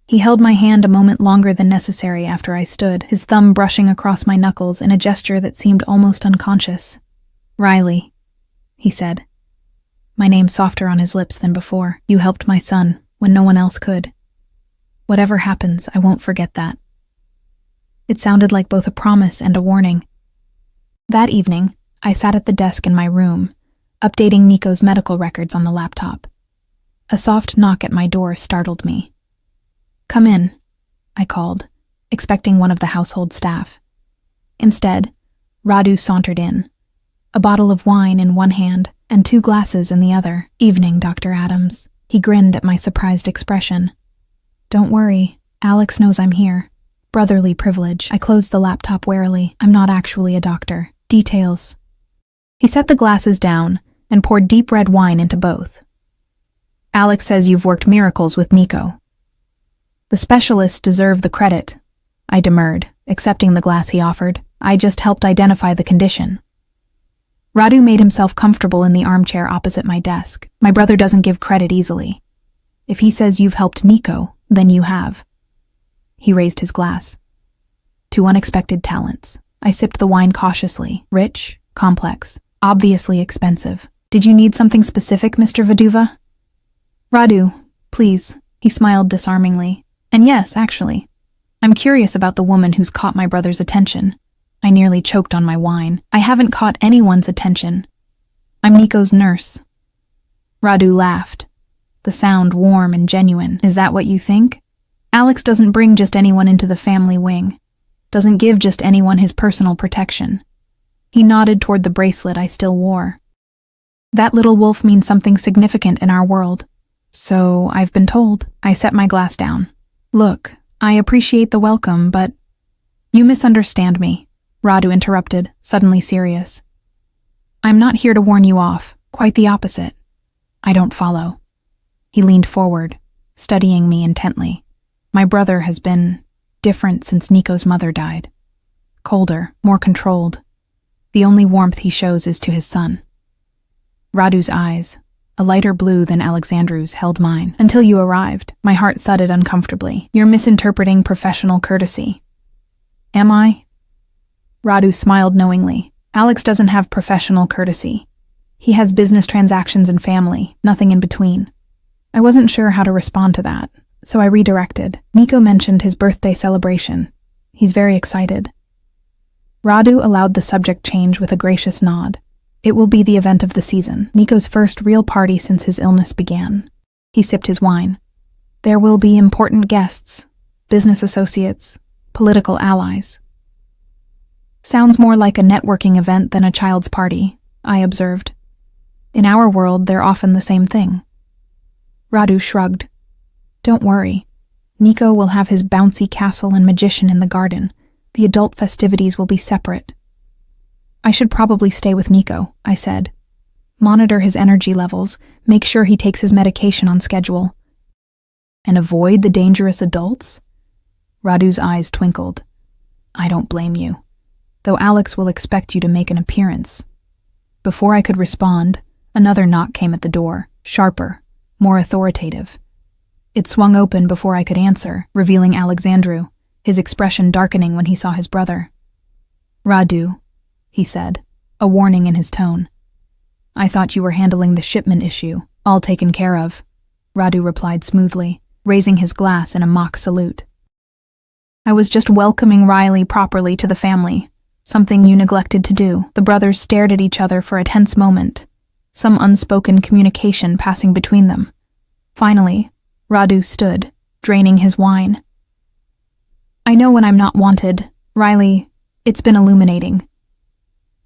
He held my hand a moment longer than necessary after I stood, his thumb brushing across my knuckles in a gesture that seemed almost unconscious. Riley, he said, my name softer on his lips than before. You helped my son when no one else could. Whatever happens, I won't forget that. It sounded like both a promise and a warning. That evening, I sat at the desk in my room, updating Nico's medical records on the laptop. A soft knock at my door startled me. Come in, I called, expecting one of the household staff. Instead, Radu sauntered in, a bottle of wine in one hand and 2 glasses in the other. Evening, Dr. Adams. He grinned at my surprised expression. Don't worry, Alex knows I'm here. Brotherly privilege. I closed the laptop warily. I'm not actually a doctor. Details. He set the glasses down and poured deep red wine into both. Alex says you've worked miracles with Nico. The specialists deserve the credit, I demurred, accepting the glass he offered. I just helped identify the condition. Radu made himself comfortable in the armchair opposite my desk. My brother doesn't give credit easily. If he says you've helped Nico, then you have. He raised his glass. To unexpected talents. I sipped the wine cautiously. Rich, complex, obviously expensive. Did you need something specific, Mr. Vaduva? Radu, please. He smiled disarmingly. And yes, actually. I'm curious about the woman who's caught my brother's attention. I nearly choked on my wine. I haven't caught anyone's attention. I'm Nico's nurse. Radu laughed. The sound warm and genuine. Is that what you think? Alex doesn't bring just anyone into the family wing. Doesn't give just anyone his personal protection. He nodded toward the bracelet I still wore. That little wolf means something significant in our world. So I've been told. I set my glass down. Look, I appreciate the welcome, but you misunderstand me. Radu interrupted, suddenly serious. I'm not here to warn you off, quite the opposite. I don't follow. He leaned forward, studying me intently. My brother has been different since Nico's mother died. Colder, more controlled. The only warmth he shows is to his son. Radu's eyes, a lighter blue than Alexandru's, held mine. Until you arrived, my heart thudded uncomfortably. You're misinterpreting professional courtesy. Am I? Radu smiled knowingly. Alex doesn't have professional courtesy. He has business transactions and family, nothing in between. I wasn't sure how to respond to that, so I redirected. Nico mentioned his birthday celebration. He's very excited. Radu allowed the subject change with a gracious nod. It will be the event of the season, Nico's first real party since his illness began. He sipped his wine. There will be important guests, business associates, political allies. Sounds more like a networking event than a child's party, I observed. In our world, they're often the same thing. Radu shrugged. Don't worry. Nico will have his bouncy castle and magician in the garden. The adult festivities will be separate. I should probably stay with Nico, I said. Monitor his energy levels, make sure he takes his medication on schedule. And avoid the dangerous adults? Radu's eyes twinkled. I don't blame you. Though Alex will expect you to make an appearance. Before I could respond, another knock came at the door, sharper, more authoritative. It swung open before I could answer, revealing Alexandru, his expression darkening when he saw his brother. Radu, he said, a warning in his tone. I thought you were handling the shipment issue, all taken care of, Radu replied smoothly, raising his glass in a mock salute. I was just welcoming Riley properly to the family. Something you neglected to do. The brothers stared at each other for a tense moment, some unspoken communication passing between them. Finally, Radu stood, draining his wine. I know when I'm not wanted. Riley, it's been illuminating.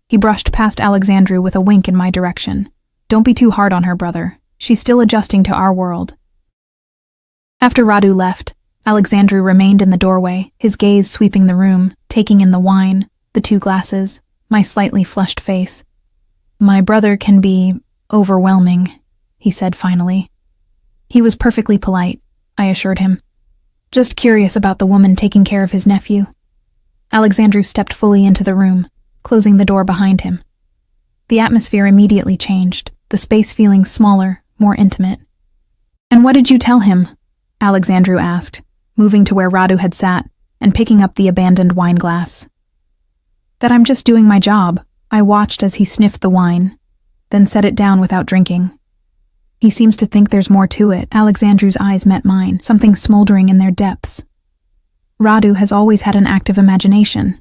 He brushed past Alexandru with a wink in my direction. Don't be too hard on her, brother. She's still adjusting to our world. After Radu left, Alexandru remained in the doorway, his gaze sweeping the room, taking in the wine, the 2 glasses, my slightly flushed face. My brother can be overwhelming, he said finally. He was perfectly polite, I assured him. Just curious about the woman taking care of his nephew. Alexandru stepped fully into the room, closing the door behind him. The atmosphere immediately changed, the space feeling smaller, more intimate. And what did you tell him? Alexandru asked, moving to where Radu had sat and picking up the abandoned wine glass. That I'm just doing my job. I watched as he sniffed the wine, then set it down without drinking. He seems to think there's more to it. Alexandru's eyes met mine, something smoldering in their depths. Radu has always had an active imagination.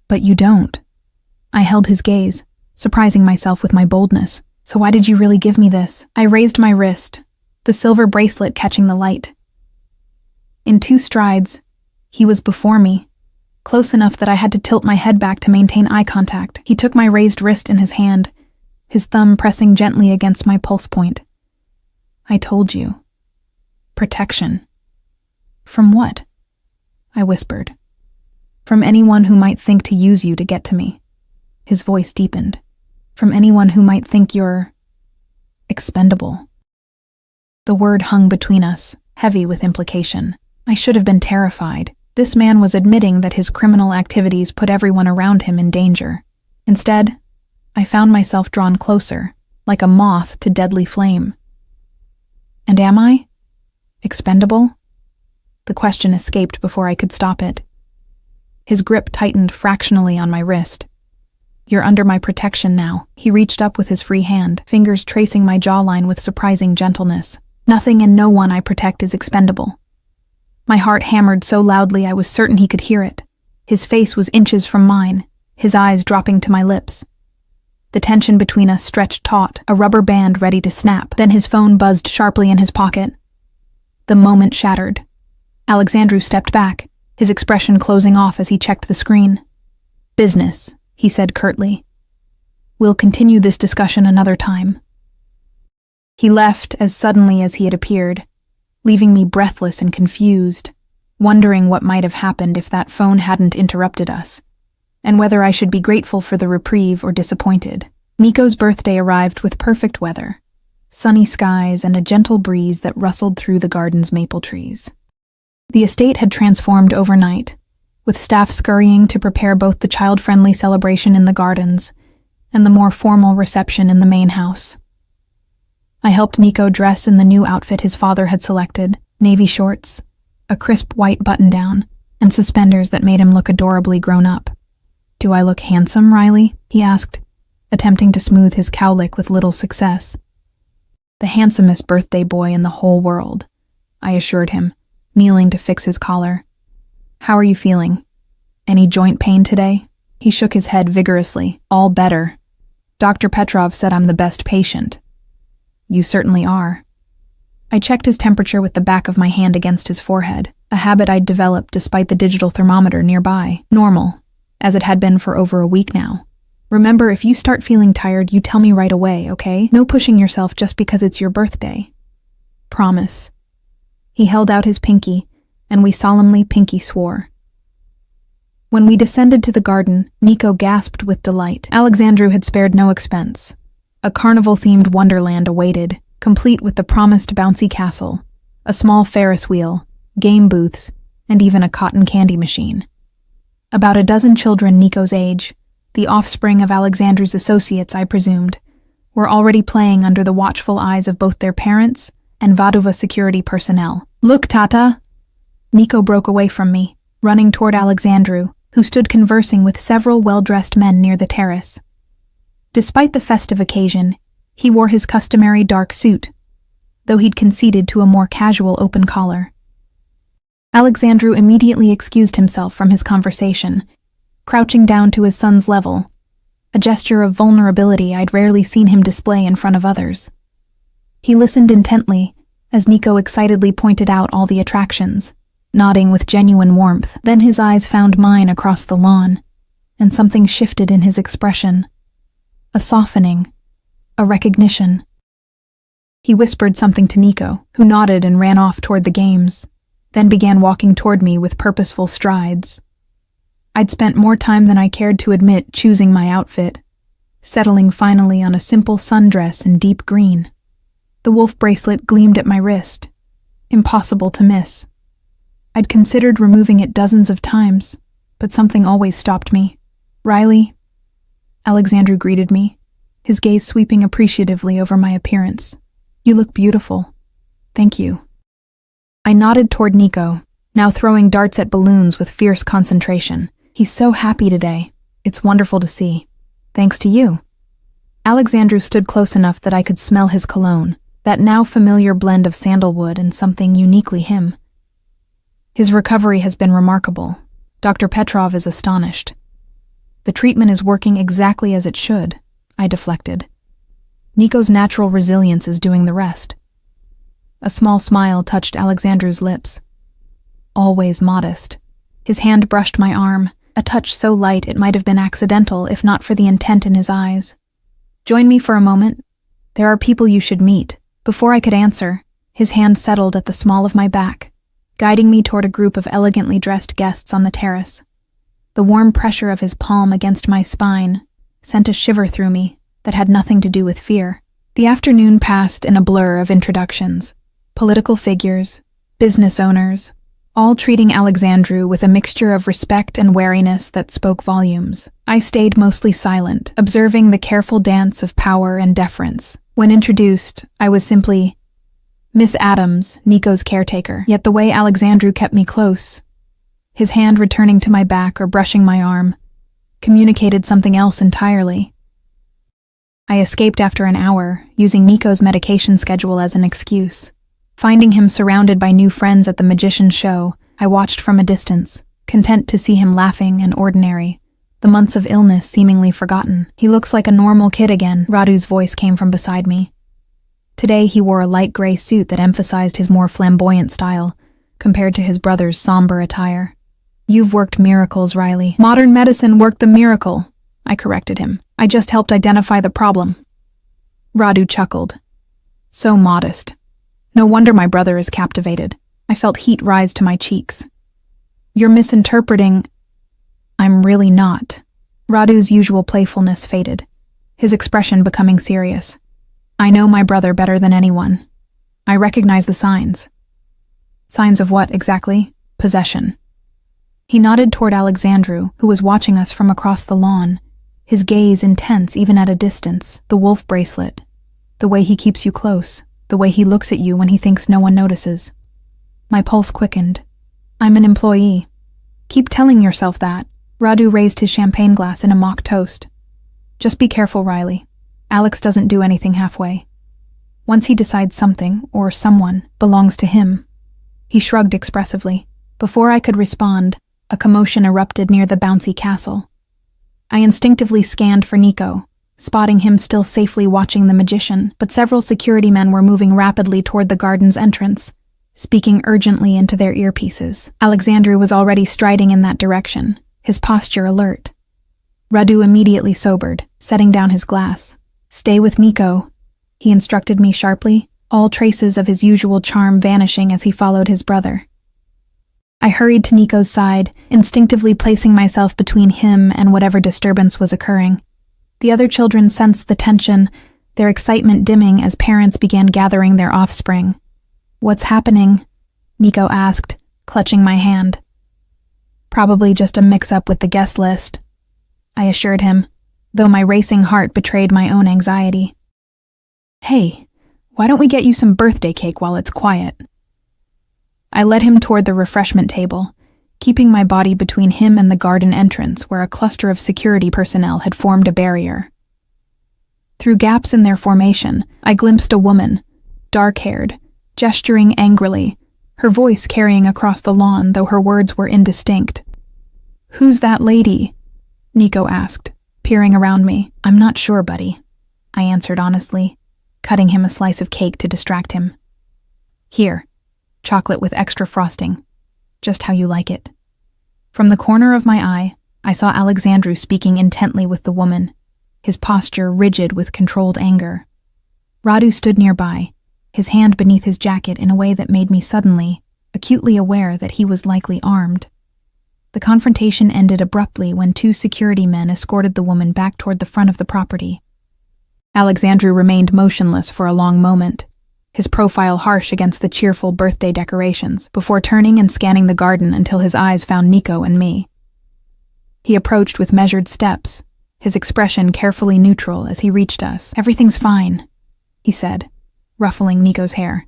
But you don't. I held his gaze, surprising myself with my boldness. So why did you really give me this? I raised my wrist, the silver bracelet catching the light. In 2 strides, he was before me, close enough that I had to tilt my head back to maintain eye contact. He took my raised wrist in his hand, his thumb pressing gently against my pulse point. I told you. Protection. From what? I whispered. From anyone who might think to use you to get to me. His voice deepened. From anyone who might think you're expendable. The word hung between us, heavy with implication. I should have been terrified. This man was admitting that his criminal activities put everyone around him in danger. Instead, I found myself drawn closer, like a moth to deadly flame. And am I? Expendable? The question escaped before I could stop it. His grip tightened fractionally on my wrist. You're under my protection now. He reached up with his free hand, fingers tracing my jawline with surprising gentleness. Nothing and no one I protect is expendable. My heart hammered so loudly I was certain he could hear it. His face was inches from mine, his eyes dropping to my lips. The tension between us stretched taut, a rubber band ready to snap. Then his phone buzzed sharply in his pocket. The moment shattered. Alexandru stepped back, his expression closing off as he checked the screen. Business, he said curtly. We'll continue this discussion another time. He left as suddenly as he had appeared, leaving me breathless and confused, wondering what might have happened if that phone hadn't interrupted us, and whether I should be grateful for the reprieve or disappointed. Nico's birthday arrived with perfect weather, sunny skies and a gentle breeze that rustled through the garden's maple trees. The estate had transformed overnight, with staff scurrying to prepare both the child-friendly celebration in the gardens and the more formal reception in the main house. I helped Nico dress in the new outfit his father had selected, navy shorts, a crisp white button-down, and suspenders that made him look adorably grown up. Do I look handsome, Riley? He asked, attempting to smooth his cowlick with little success. The handsomest birthday boy in the whole world, I assured him, kneeling to fix his collar. How are you feeling? Any joint pain today? He shook his head vigorously. All better. Dr. Petrov said I'm the best patient. You certainly are. I checked his temperature with the back of my hand against his forehead, a habit I'd developed despite the digital thermometer nearby. Normal, as it had been for over a week now. Remember, if you start feeling tired, you tell me right away, okay? No pushing yourself just because it's your birthday. Promise. He held out his pinky, and we solemnly pinky swore. When we descended to the garden, Nico gasped with delight. Alexandru had spared no expense. A carnival-themed wonderland awaited, complete with the promised bouncy castle, a small Ferris wheel, game booths, and even a cotton candy machine. About a dozen children Nico's age, the offspring of Alexandru's associates, I presumed, were already playing under the watchful eyes of both their parents and Vaduva security personnel. Look, Tata! Nico broke away from me, running toward Alexandru, who stood conversing with several well-dressed men near the terrace. Despite the festive occasion, he wore his customary dark suit, though he'd conceded to a more casual open collar. Alexandru immediately excused himself from his conversation, crouching down to his son's level, a gesture of vulnerability I'd rarely seen him display in front of others. He listened intently as Nico excitedly pointed out all the attractions, nodding with genuine warmth. Then his eyes found mine across the lawn, and something shifted in his expression. A softening, a recognition. He whispered something to Nico, who nodded and ran off toward the games, then began walking toward me with purposeful strides. I'd spent more time than I cared to admit choosing my outfit, settling finally on a simple sundress in deep green. The wolf bracelet gleamed at my wrist, impossible to miss. I'd considered removing it dozens of times, but something always stopped me. Riley? Alexandru greeted me, his gaze sweeping appreciatively over my appearance. You look beautiful. Thank you. I nodded toward Nico, now throwing darts at balloons with fierce concentration. He's so happy today. It's wonderful to see. Thanks to you. Alexandru stood close enough that I could smell his cologne, that now familiar blend of sandalwood and something uniquely him. His recovery has been remarkable. Dr. Petrov is astonished. The treatment is working exactly as it should, I deflected. Nico's natural resilience is doing the rest. A small smile touched Alexandru's lips. Always modest. His hand brushed my arm, a touch so light it might have been accidental if not for the intent in his eyes. Join me for a moment. There are people you should meet. Before I could answer, his hand settled at the small of my back, guiding me toward a group of elegantly dressed guests on the terrace. The warm pressure of his palm against my spine sent a shiver through me that had nothing to do with fear. The afternoon passed in a blur of introductions. political figures, business owners, all treating Alexandru with a mixture of respect and wariness that spoke volumes. I stayed mostly silent, observing the careful dance of power and deference. When introduced, I was simply Miss Adams, Nico's caretaker. Yet the way Alexandru kept me close, his hand returning to my back or brushing my arm, communicated something else entirely. I escaped after an hour, using Nico's medication schedule as an excuse. Finding him surrounded by new friends at the magician's show, I watched from a distance, content to see him laughing and ordinary, the months of illness seemingly forgotten. He looks like a normal kid again, Radu's voice came from beside me. Today he wore a light gray suit that emphasized his more flamboyant style, compared to his brother's somber attire. You've worked miracles, Riley. Modern medicine worked the miracle, I corrected him. I just helped identify the problem. Radu chuckled. So modest. No wonder my brother is captivated. I felt heat rise to my cheeks. You're misinterpreting. I'm really not. Radu's usual playfulness faded, his expression becoming serious. I know my brother better than anyone. I recognize the signs. Signs of what, exactly? Possession. He nodded toward Alexandru, who was watching us from across the lawn, his gaze intense even at a distance. The wolf bracelet. The way he keeps you close. The way he looks at you when he thinks no one notices. My pulse quickened. I'm an employee. Keep telling yourself that. Radu raised his champagne glass in a mock toast. Just be careful, Riley. Alex doesn't do anything halfway. Once he decides something, or someone, belongs to him. He shrugged expressively. Before I could respond, a commotion erupted near the bouncy castle. I instinctively scanned for Nico, spotting him still safely watching the magician, but several security men were moving rapidly toward the garden's entrance, speaking urgently into their earpieces. Alexandru was already striding in that direction, his posture alert. Radu immediately sobered, setting down his glass. Stay with Nico, he instructed me sharply, all traces of his usual charm vanishing as he followed his brother. I hurried to Nico's side, instinctively placing myself between him and whatever disturbance was occurring. The other children sensed the tension, their excitement dimming as parents began gathering their offspring. What's happening? Nico asked, clutching my hand. Probably just a mix-up with the guest list, I assured him, though my racing heart betrayed my own anxiety. Hey, why don't we get you some birthday cake while it's quiet? I led him toward the refreshment table, keeping my body between him and the garden entrance where a cluster of security personnel had formed a barrier. Through gaps in their formation, I glimpsed a woman, dark-haired, gesturing angrily, her voice carrying across the lawn though her words were indistinct. Who's that lady? Nico asked, peering around me. I'm not sure, buddy, I answered honestly, cutting him a slice of cake to distract him. Here, chocolate with extra frosting. Just how you like it. From the corner of my eye, I saw Alexandru speaking intently with the woman, his posture rigid with controlled anger. Radu stood nearby, his hand beneath his jacket in a way that made me suddenly, acutely aware that he was likely armed. The confrontation ended abruptly when 2 security men escorted the woman back toward the front of the property. Alexandru remained motionless for a long moment, his profile harsh against the cheerful birthday decorations, before turning and scanning the garden until his eyes found Nico and me. He approached with measured steps, his expression carefully neutral as he reached us. Everything's fine, he said, ruffling Nico's hair.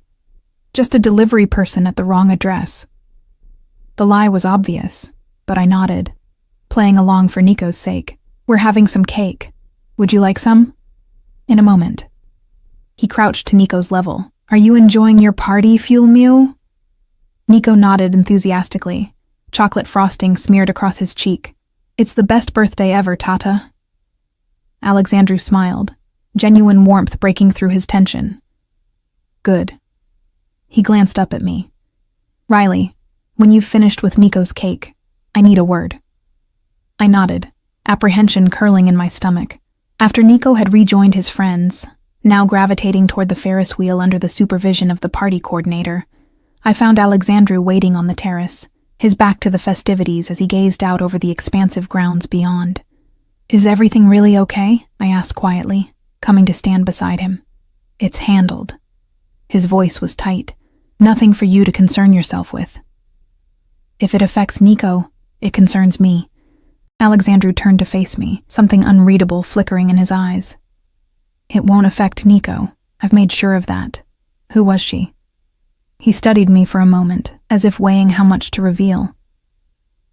Just a delivery person at the wrong address. The lie was obvious, but I nodded, playing along for Nico's sake. We're having some cake. Would you like some? In a moment. He crouched to Nico's level. Are you enjoying your party, Fuel Mew? Nico nodded enthusiastically, chocolate frosting smeared across his cheek. It's the best birthday ever, Tata. Alexandru smiled, genuine warmth breaking through his tension. Good. He glanced up at me. Riley, when you've finished with Nico's cake, I need a word. I nodded, apprehension curling in my stomach. After Nico had rejoined his friends, now gravitating toward the Ferris wheel under the supervision of the party coordinator, I found Alexandru waiting on the terrace, his back to the festivities as he gazed out over the expansive grounds beyond. Is everything really okay? I asked quietly, coming to stand beside him. It's handled. His voice was tight, Nothing for you to concern yourself with. If it affects Nico, it concerns me. Alexandru turned to face me, something unreadable flickering in his eyes. It won't affect Nico. I've made sure of that. Who was she? He studied me for a moment, as if weighing how much to reveal.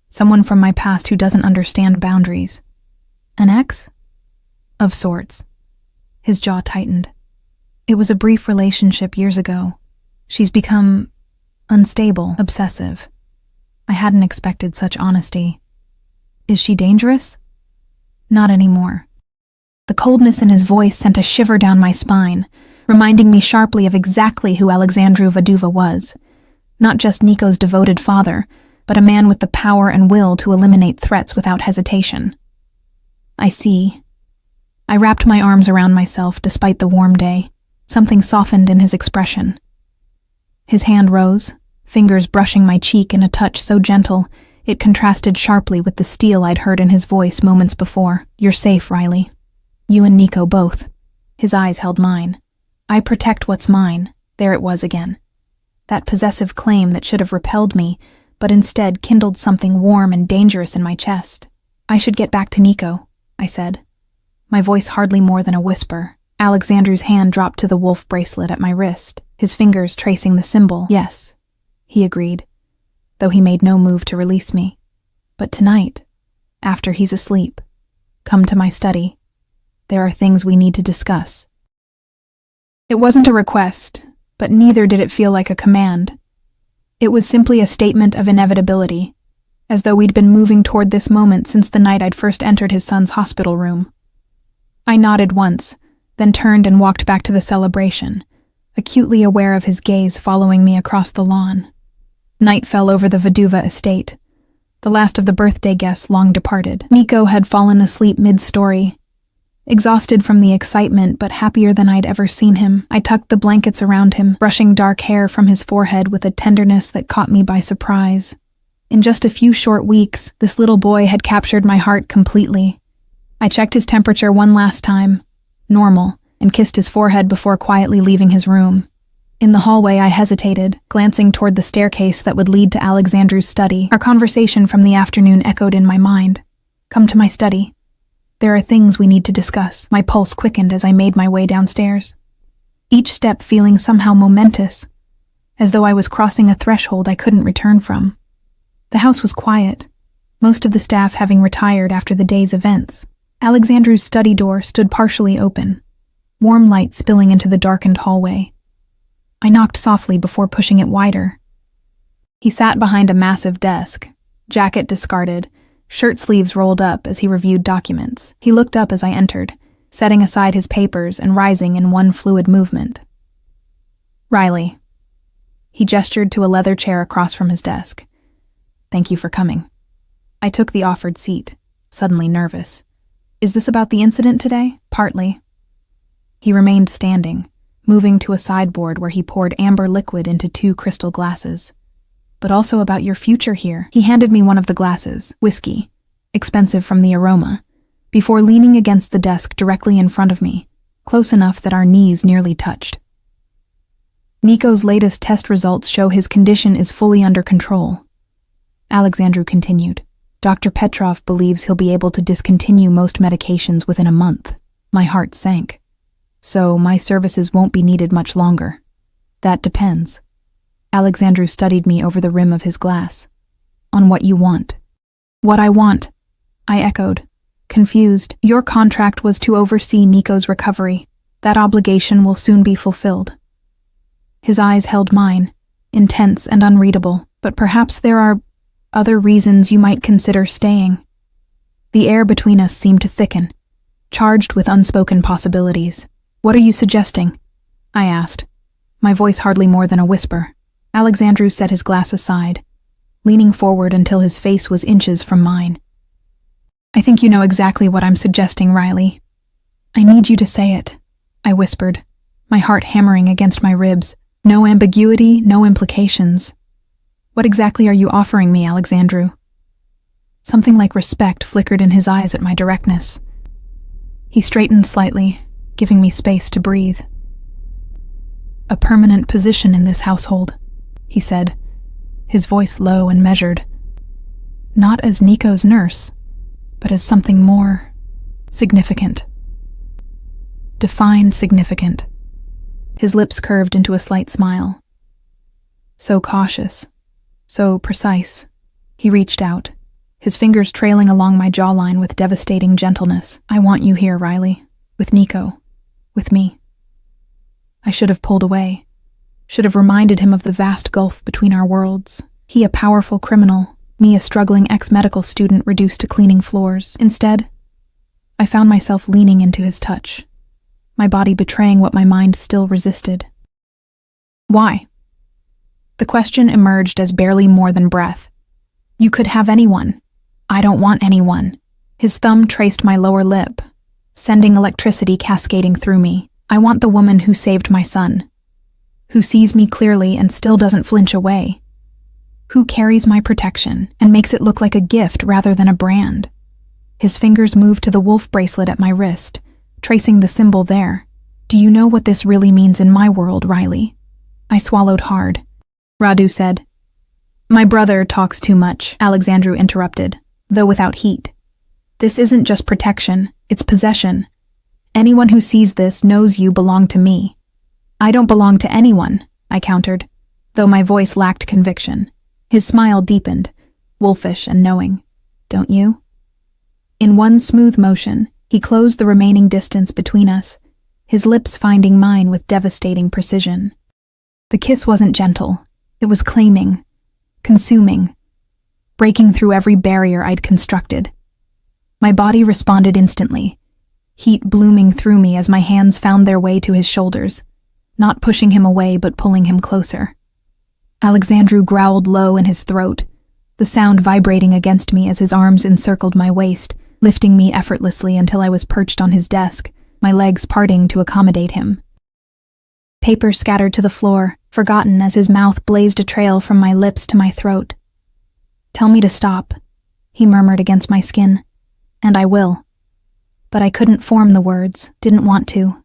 Someone from my past who doesn't understand boundaries. An ex? Of sorts. His jaw tightened. It was a brief relationship years ago. She's become unstable, obsessive. I hadn't expected such honesty. Is she dangerous? Not anymore. The coldness in his voice sent a shiver down my spine, reminding me sharply of exactly who Alexandru Vaduva was. Not just Nico's devoted father, but a man with the power and will to eliminate threats without hesitation. I see. I wrapped my arms around myself despite the warm day. Something softened in his expression. His hand rose, fingers brushing my cheek in a touch so gentle, it contrasted sharply with the steel I'd heard in his voice moments before. You're safe, Riley. You and Nico both. His eyes held mine. I protect what's mine. There it was again. That possessive claim that should have repelled me, but instead kindled something warm and dangerous in my chest. I should get back to Nico, I said. My voice hardly more than a whisper. Alexandru's hand dropped to the wolf bracelet at my wrist, his fingers tracing the symbol. Yes, he agreed, though he made no move to release me. But tonight, after he's asleep, come to my study. There are things we need to discuss. It wasn't a request, but neither did it feel like a command. It was simply a statement of inevitability, as though we'd been moving toward this moment since the night I'd first entered his son's hospital room. I nodded once, then turned and walked back to the celebration, acutely aware of his gaze following me across the lawn. Night fell over the Vaduva estate. The last of the birthday guests long departed. Nico had fallen asleep mid-story. Exhausted from the excitement, but happier than I'd ever seen him, I tucked the blankets around him, brushing dark hair from his forehead with a tenderness that caught me by surprise. In just a few short weeks, this little boy had captured my heart completely. I checked his temperature one last time, normal, and kissed his forehead before quietly leaving his room. In the hallway, I hesitated, glancing toward the staircase that would lead to Alexandru's study. Our conversation from the afternoon echoed in my mind. Come to my study. There are things we need to discuss. My pulse quickened as I made my way downstairs, each step feeling somehow momentous, as though I was crossing a threshold I couldn't return from. The house was quiet, most of the staff having retired after the day's events. Alexandru's study door stood partially open, warm light spilling into the darkened hallway. I knocked softly before pushing it wider. He sat behind a massive desk, jacket discarded, shirt sleeves rolled up as he reviewed documents. He looked up as I entered, setting aside his papers and rising in one fluid movement. Riley. He gestured to a leather chair across from his desk. Thank you for coming. I took the offered seat, suddenly nervous. Is this about the incident today? Partly. He remained standing, moving to a sideboard where he poured amber liquid into 2 crystal glasses. But also about your future here. He handed me one of the glasses, whiskey, expensive from the aroma, before leaning against the desk directly in front of me, close enough that our knees nearly touched. Nico's latest test results show his condition is fully under control. Alexandru continued. Dr. Petrov believes he'll be able to discontinue most medications within a month. My heart sank. So my services won't be needed much longer. That depends. Alexandru studied me over the rim of his glass. On what you want. What I want, I echoed, confused. Your contract was to oversee Nico's recovery. That obligation will soon be fulfilled. His eyes held mine, intense and unreadable, but perhaps there are other reasons you might consider staying. The air between us seemed to thicken, charged with unspoken possibilities. What are you suggesting? I asked, my voice hardly more than a whisper. Alexandru set his glass aside, leaning forward until his face was inches from mine. I think you know exactly what I'm suggesting, Riley. I need you to say it, I whispered, my heart hammering against my ribs. No ambiguity, no implications. What exactly are you offering me, Alexandru? Something like respect flickered in his eyes at my directness. He straightened slightly, giving me space to breathe. A permanent position in this household. he said, his voice low and measured. Not as Nico's nurse, but as something more significant. Define significant. His lips curved into a slight smile. So cautious, so precise. He reached out, his fingers trailing along my jawline with devastating gentleness. I want you here, Riley. With Nico. With me. I should have pulled away. Should have reminded him of the vast gulf between our worlds. He a powerful criminal, me a struggling ex-medical student reduced to cleaning floors. Instead, I found myself leaning into his touch, my body betraying what my mind still resisted. Why? The question emerged as barely more than breath. You could have anyone. I don't want anyone. His thumb traced my lower lip, sending electricity cascading through me. I want the woman who saved my son, who sees me clearly and still doesn't flinch away, who carries my protection and makes it look like a gift rather than a brand. His fingers moved to the wolf bracelet at my wrist, tracing the symbol there. Do you know what this really means in my world, Riley? I swallowed hard. Radu said. My brother talks too much, Alexandru interrupted, though without heat. This isn't just protection, it's possession. Anyone who sees this knows you belong to me. I don't belong to anyone, I countered, though my voice lacked conviction. His smile deepened, wolfish and knowing. Don't you? In one smooth motion, he closed the remaining distance between us, his lips finding mine with devastating precision. The kiss wasn't gentle. It was claiming, consuming, breaking through every barrier I'd constructed. My body responded instantly, heat blooming through me as my hands found their way to his shoulders, not pushing him away but pulling him closer. Alexandru growled low in his throat, the sound vibrating against me as his arms encircled my waist, lifting me effortlessly until I was perched on his desk, my legs parting to accommodate him. Paper scattered to the floor, forgotten as his mouth blazed a trail from my lips to my throat. Tell me to stop, he murmured against my skin, and I will. But I couldn't form the words, didn't want to.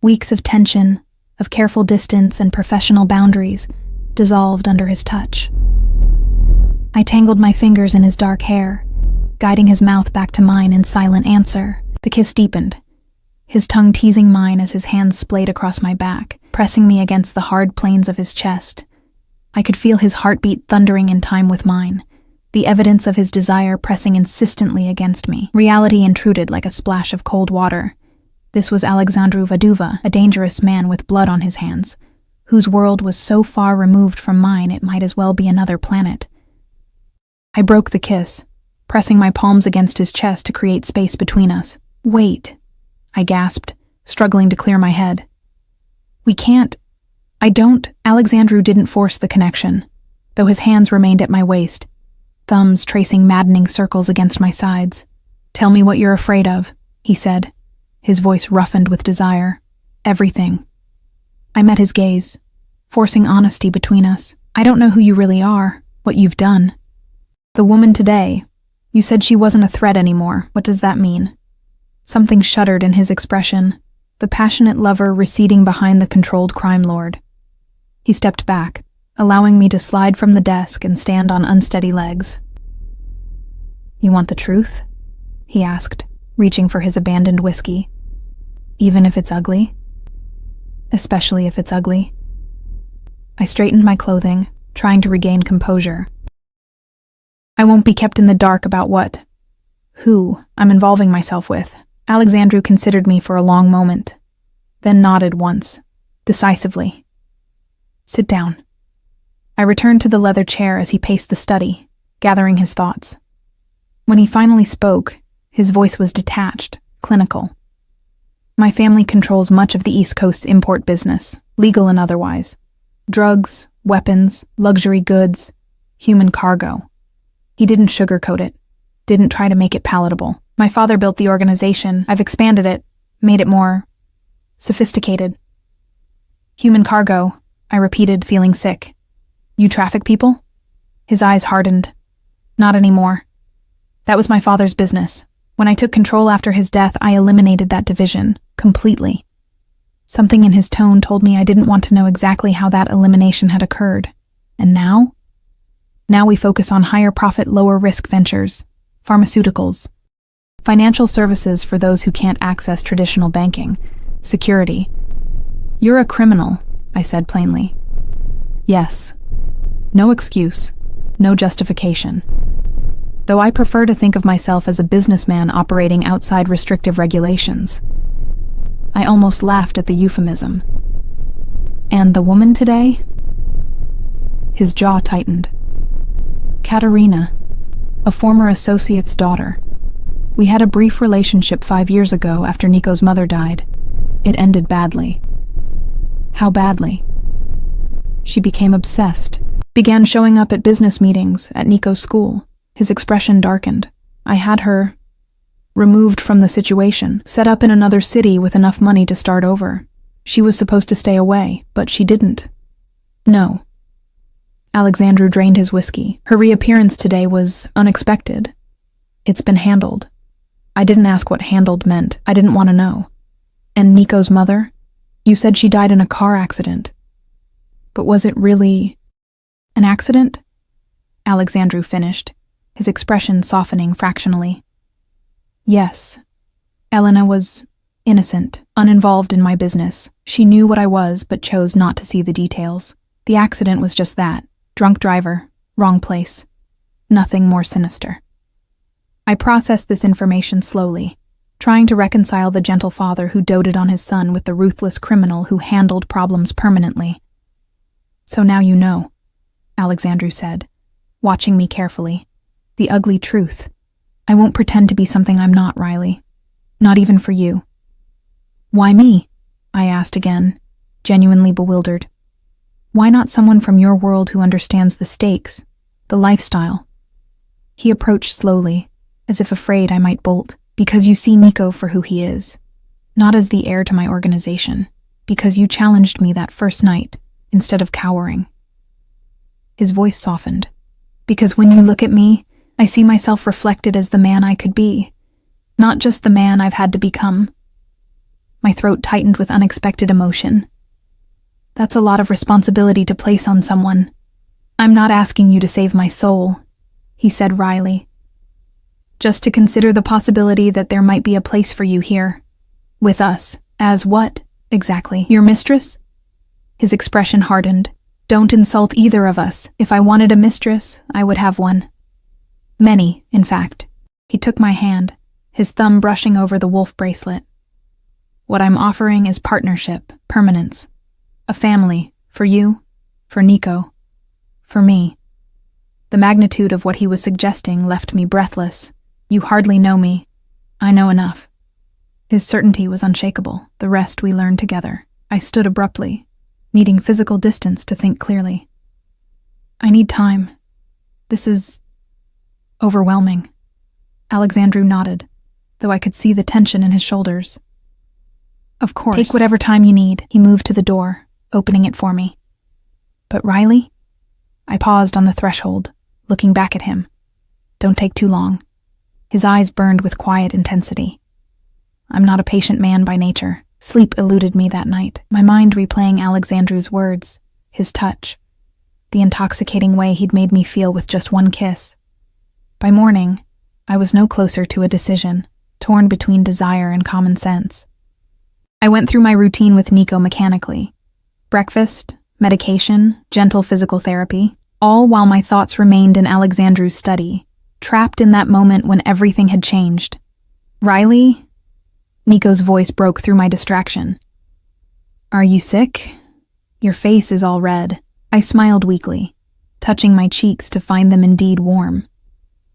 Weeks of tension, of careful distance and professional boundaries, dissolved under his touch. I tangled my fingers in his dark hair, guiding his mouth back to mine in silent answer. The kiss deepened, his tongue teasing mine as his hands splayed across my back, pressing me against the hard planes of his chest. I could feel his heartbeat thundering in time with mine, the evidence of his desire pressing insistently against me. Reality intruded like a splash of cold water. This was Alexandru Vaduva, a dangerous man with blood on his hands, whose world was so far removed from mine it might as well be another planet. I broke the kiss, pressing my palms against his chest to create space between us. Wait, I gasped, struggling to clear my head. We can't. I don't. Alexandru didn't force the connection, though his hands remained at my waist, thumbs tracing maddening circles against my sides. Tell me what you're afraid of, he said, his voice roughened with desire. Everything. I met his gaze, forcing honesty between us. I don't know who you really are, what you've done. The woman today, you said she wasn't a threat anymore. What does that mean? Something shuddered in his expression, the passionate lover receding behind the controlled crime lord. He stepped back, allowing me to slide from the desk and stand on unsteady legs. You want the truth? He asked, reaching for his abandoned whiskey. Even if it's ugly? Especially if it's ugly. I straightened my clothing, trying to regain composure. I won't be kept in the dark about who I'm involving myself with. Alexandru considered me for a long moment, then nodded once, decisively. Sit down. I returned to the leather chair as he paced the study, gathering his thoughts. When he finally spoke, his voice was detached, clinical. My family controls much of the East Coast's import business, legal and otherwise. Drugs, weapons, luxury goods, human cargo. He didn't sugarcoat it, didn't try to make it palatable. My father built the organization. I've expanded it, made it more sophisticated. Human cargo, I repeated, feeling sick. You traffic people? His eyes hardened. Not anymore. That was my father's business. When I took control after his death, I eliminated that division, completely. Something in his tone told me I didn't want to know exactly how that elimination had occurred. And now? Now we focus on higher profit, lower risk ventures, pharmaceuticals, financial services for those who can't access traditional banking, security. You're a criminal, I said plainly. Yes. No excuse, no justification. Though I prefer to think of myself as a businessman operating outside restrictive regulations. I almost laughed at the euphemism. And the woman today? His jaw tightened. Katerina, a former associate's daughter. We had a brief relationship 5 years ago after Nico's mother died. It ended badly. How badly? She became obsessed, began showing up at business meetings at Nico's school. His expression darkened. I had her removed from the situation, set up in another city with enough money to start over. She was supposed to stay away, but she didn't. No. Alexandru drained his whiskey. Her reappearance today was unexpected. It's been handled. I didn't ask what handled meant. I didn't want to know. And Nico's mother? You said she died in a car accident. But was it really an accident? Alexandru finished, his expression softening fractionally. Yes. Elena was innocent, uninvolved in my business. She knew what I was, but chose not to see the details. The accident was just that. Drunk driver, wrong place. Nothing more sinister. I processed this information slowly, trying to reconcile the gentle father who doted on his son with the ruthless criminal who handled problems permanently. So now you know, Alexandru said, watching me carefully. The ugly truth. I won't pretend to be something I'm not, Riley. Not even for you. Why me? I asked again, genuinely bewildered. Why not someone from your world who understands the stakes, the lifestyle? He approached slowly, as if afraid I might bolt. Because you see Nico for who he is. Not as the heir to my organization. Because you challenged me that first night, instead of cowering. His voice softened. Because when you look at me, I see myself reflected as the man I could be. Not just the man I've had to become. My throat tightened with unexpected emotion. That's a lot of responsibility to place on someone. I'm not asking you to save my soul, he said wryly. Just to consider the possibility that there might be a place for you here. With us. As what, exactly? Your mistress? His expression hardened. Don't insult either of us. If I wanted a mistress, I would have one. Many, in fact. He took my hand, his thumb brushing over the wolf bracelet. What I'm offering is partnership, permanence. A family, for you, for Nico, for me. The magnitude of what he was suggesting left me breathless. You hardly know me. I know enough. His certainty was unshakable. The rest we learned together. I stood abruptly, needing physical distance to think clearly. I need time. This is overwhelming. Alexandru nodded, though I could see the tension in his shoulders. Of course. Take whatever time you need. He moved to the door, opening it for me. But Riley? I paused on the threshold, looking back at him. Don't take too long. His eyes burned with quiet intensity. I'm not a patient man by nature. Sleep eluded me that night, my mind replaying Alexandru's words, his touch, the intoxicating way he'd made me feel with just one kiss. By morning, I was no closer to a decision, torn between desire and common sense. I went through my routine with Nico mechanically. Breakfast, medication, gentle physical therapy, all while my thoughts remained in Alexandru's study, trapped in that moment when everything had changed. Riley? Nico's voice broke through my distraction. Are you sick? Your face is all red. I smiled weakly, touching my cheeks to find them indeed warm.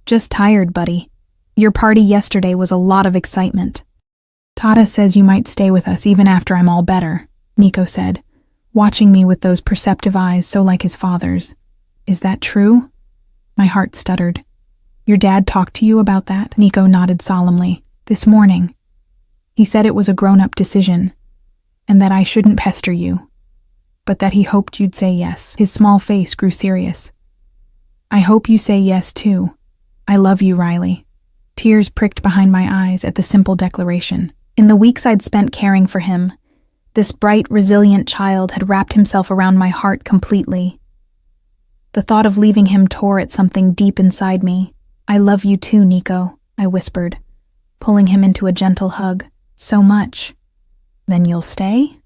Just tired, buddy. Your party yesterday was a lot of excitement. Tata says you might stay with us even after I'm all better, Nico said, watching me with those perceptive eyes so like his father's. Is that true? My heart stuttered. Your dad talked to you about that? Nico nodded solemnly. This morning. He said it was a grown-up decision, and that I shouldn't pester you, but that he hoped you'd say yes. His small face grew serious. I hope you say yes, too. I love you, Riley. Tears pricked behind my eyes at the simple declaration. In the weeks I'd spent caring for him, this bright, resilient child had wrapped himself around my heart completely. The thought of leaving him tore at something deep inside me. "I love you too, Nico," I whispered, pulling him into a gentle hug. "So much." "Then you'll stay?"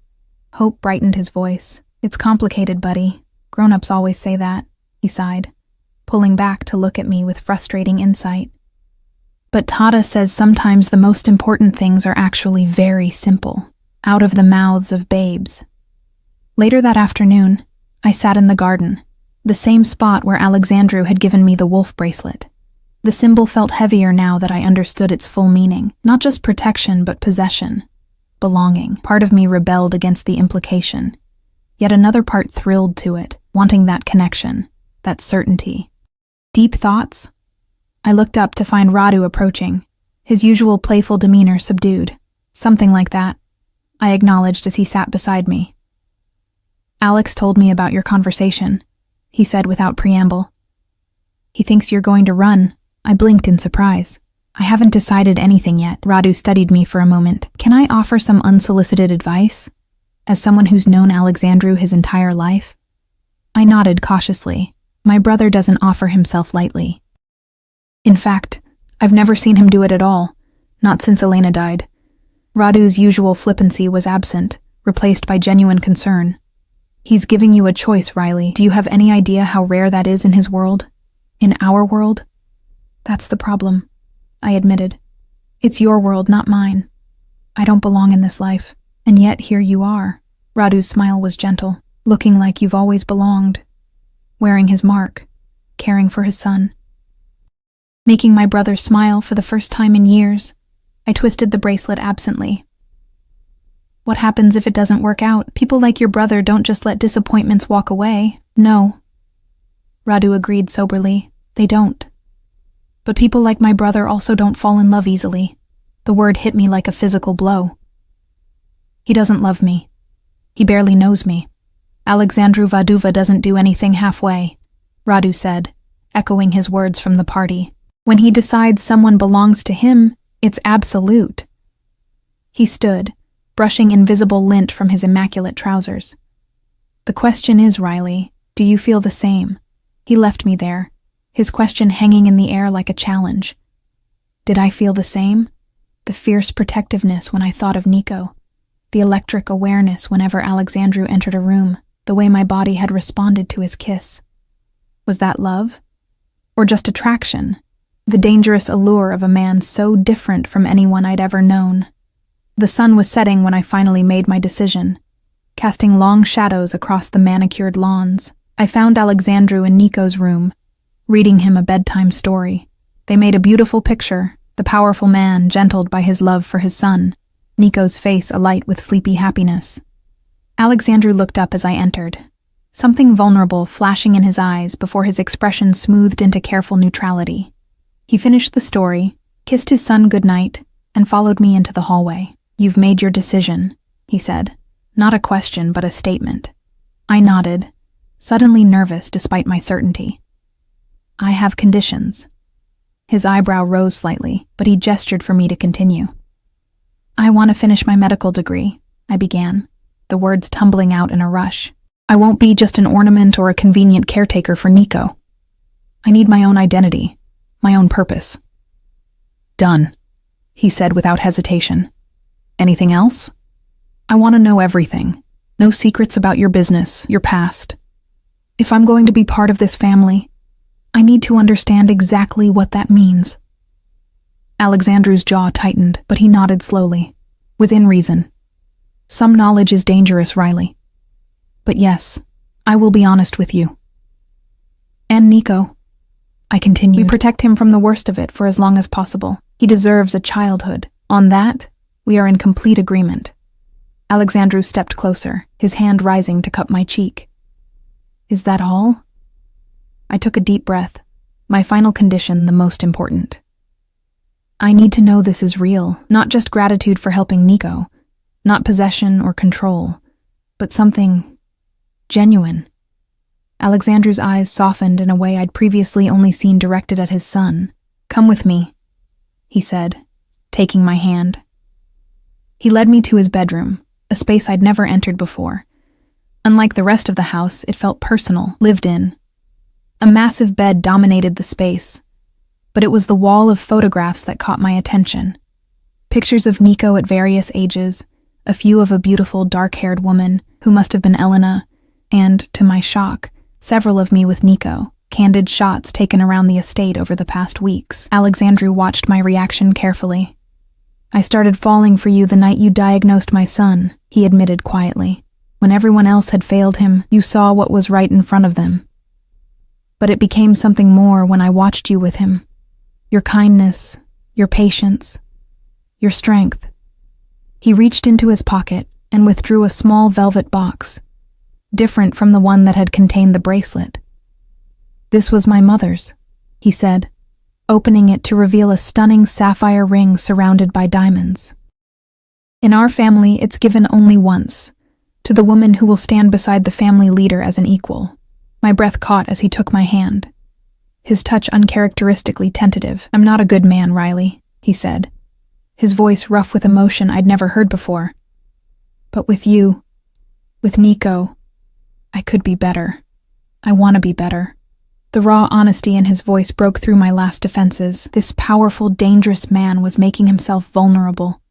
Hope brightened his voice. "It's complicated, buddy. Grown-ups always say that," he sighed, pulling back to look at me with frustrating insight. "But Tata says sometimes the most important things are actually very simple, out of the mouths of babes." Later that afternoon, I sat in the garden, the same spot where Alexandru had given me the wolf bracelet. The symbol felt heavier now that I understood its full meaning, not just protection but possession, belonging. Part of me rebelled against the implication, yet another part thrilled to it, wanting that connection, that certainty. Deep thoughts? I looked up to find Radu approaching, his usual playful demeanor subdued. "Something like that," I acknowledged as he sat beside me. "Alex told me about your conversation," he said without preamble. "He thinks you're going to run." I blinked in surprise. "I haven't decided anything yet." Radu studied me for a moment. "Can I offer some unsolicited advice? As someone who's known Alexandru his entire life?" I nodded cautiously. My brother doesn't offer himself lightly. In fact, I've never seen him do it at all, not since Elena died. Radu's usual flippancy was absent, replaced by genuine concern. "He's giving you a choice, Riley. Do you have any idea how rare that is in his world? In our world?" "That's the problem," I admitted. "It's your world, not mine. I don't belong in this life, and yet here you are." Radu's smile was gentle, looking like you've always belonged, wearing his mark, caring for his son. Making my brother smile for the first time in years, I twisted the bracelet absently. "What happens if it doesn't work out? People like your brother don't just let disappointments walk away." "No," Radu agreed soberly, "they don't. But people like my brother also don't fall in love easily." The word hit me like a physical blow. "He doesn't love me. He barely knows me. Alexandru Vaduva doesn't do anything halfway," Radu said, echoing his words from the party. "When he decides someone belongs to him, it's absolute." He stood, brushing invisible lint from his immaculate trousers. "The question is, Riley, do you feel the same?" He left me there, his question hanging in the air like a challenge. Did I feel the same? The fierce protectiveness when I thought of Nico, the electric awareness whenever Alexandru entered a room, the way my body had responded to his kiss. Was that love? Or just attraction? The dangerous allure of a man so different from anyone I'd ever known. The sun was setting when I finally made my decision, casting long shadows across the manicured lawns. I found Alexandru in Nico's room, reading him a bedtime story. They made a beautiful picture, the powerful man gentled by his love for his son, Nico's face alight with sleepy happiness. Alexandru looked up as I entered, something vulnerable flashing in his eyes before his expression smoothed into careful neutrality. He finished the story, kissed his son goodnight, and followed me into the hallway. "You've made your decision," he said. Not a question, but a statement. I nodded, suddenly nervous despite my certainty. "I have conditions." His eyebrow rose slightly, but he gestured for me to continue. "I want to finish my medical degree," I began, the words tumbling out in a rush. "I won't be just an ornament or a convenient caretaker for Nico. I need my own identity, my own purpose." "Done," he said without hesitation. "Anything else?" "I want to know everything. No secrets about your business, your past. If I'm going to be part of this family, I need to understand exactly what that means." Alexandru's jaw tightened, but he nodded slowly, within reason. "Some knowledge is dangerous, Riley. But yes, I will be honest with you. And Nico," I continued. "We protect him from the worst of it for as long as possible. He deserves a childhood. On that, we are in complete agreement." Alexandru stepped closer, his hand rising to cup my cheek. "Is that all?" I took a deep breath, my final condition the most important. "I need to know this is real, not just gratitude for helping Nico, not possession or control, but something genuine." Alexandru's eyes softened in a way I'd previously only seen directed at his son. "Come with me," he said, taking my hand. He led me to his bedroom, a space I'd never entered before. Unlike the rest of the house, it felt personal, lived in. A massive bed dominated the space, but it was the wall of photographs that caught my attention. Pictures of Nico at various ages, a few of a beautiful dark-haired woman who must have been Elena, and, to my shock, several of me with Nico, candid shots taken around the estate over the past weeks. Alexandru watched my reaction carefully. "I started falling for you the night you diagnosed my son," he admitted quietly. "When everyone else had failed him, you saw what was right in front of them. But it became something more when I watched you with him. Your kindness, your patience, your strength." He reached into his pocket and withdrew a small velvet box, different from the one that had contained the bracelet. "This was my mother's," he said, opening it to reveal a stunning sapphire ring surrounded by diamonds. "In our family, it's given only once, to the woman who will stand beside the family leader as an equal." My breath caught as he took my hand, his touch uncharacteristically tentative. "I'm not a good man, Riley," he said, his voice rough with emotion I'd never heard before. "But with you, with Nico, I could be better. I want to be better." The raw honesty in his voice broke through my last defenses. This powerful, dangerous man was making himself vulnerable,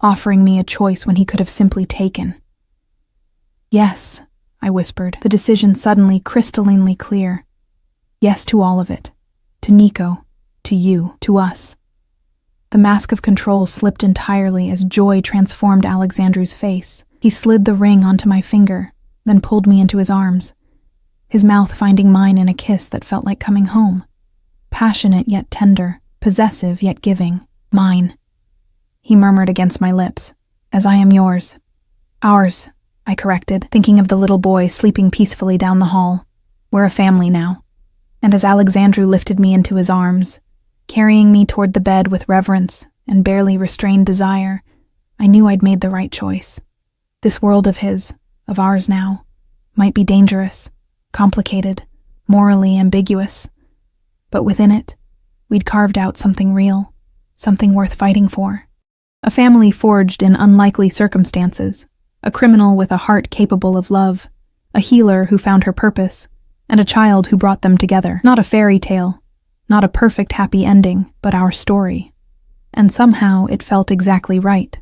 offering me a choice when he could have simply taken. "Yes," I whispered, the decision suddenly crystallinely clear. "Yes to all of it. To Nico, to you, to us." The mask of control slipped entirely as joy transformed Alexandru's face. He slid the ring onto my finger, then pulled me into his arms, his mouth finding mine in a kiss that felt like coming home. Passionate yet tender, possessive yet giving. "Mine," he murmured against my lips, "as I am yours." "Ours," I corrected, thinking of the little boy sleeping peacefully down the hall. "We're a family now." And as Alexandru lifted me into his arms, carrying me toward the bed with reverence and barely restrained desire, I knew I'd made the right choice. This world of his, of ours now, might be dangerous, complicated, morally ambiguous, but within it, we'd carved out something real, something worth fighting for. A family forged in unlikely circumstances, a criminal with a heart capable of love, a healer who found her purpose, and a child who brought them together. Not a fairy tale, not a perfect happy ending, but our story. And somehow it felt exactly right.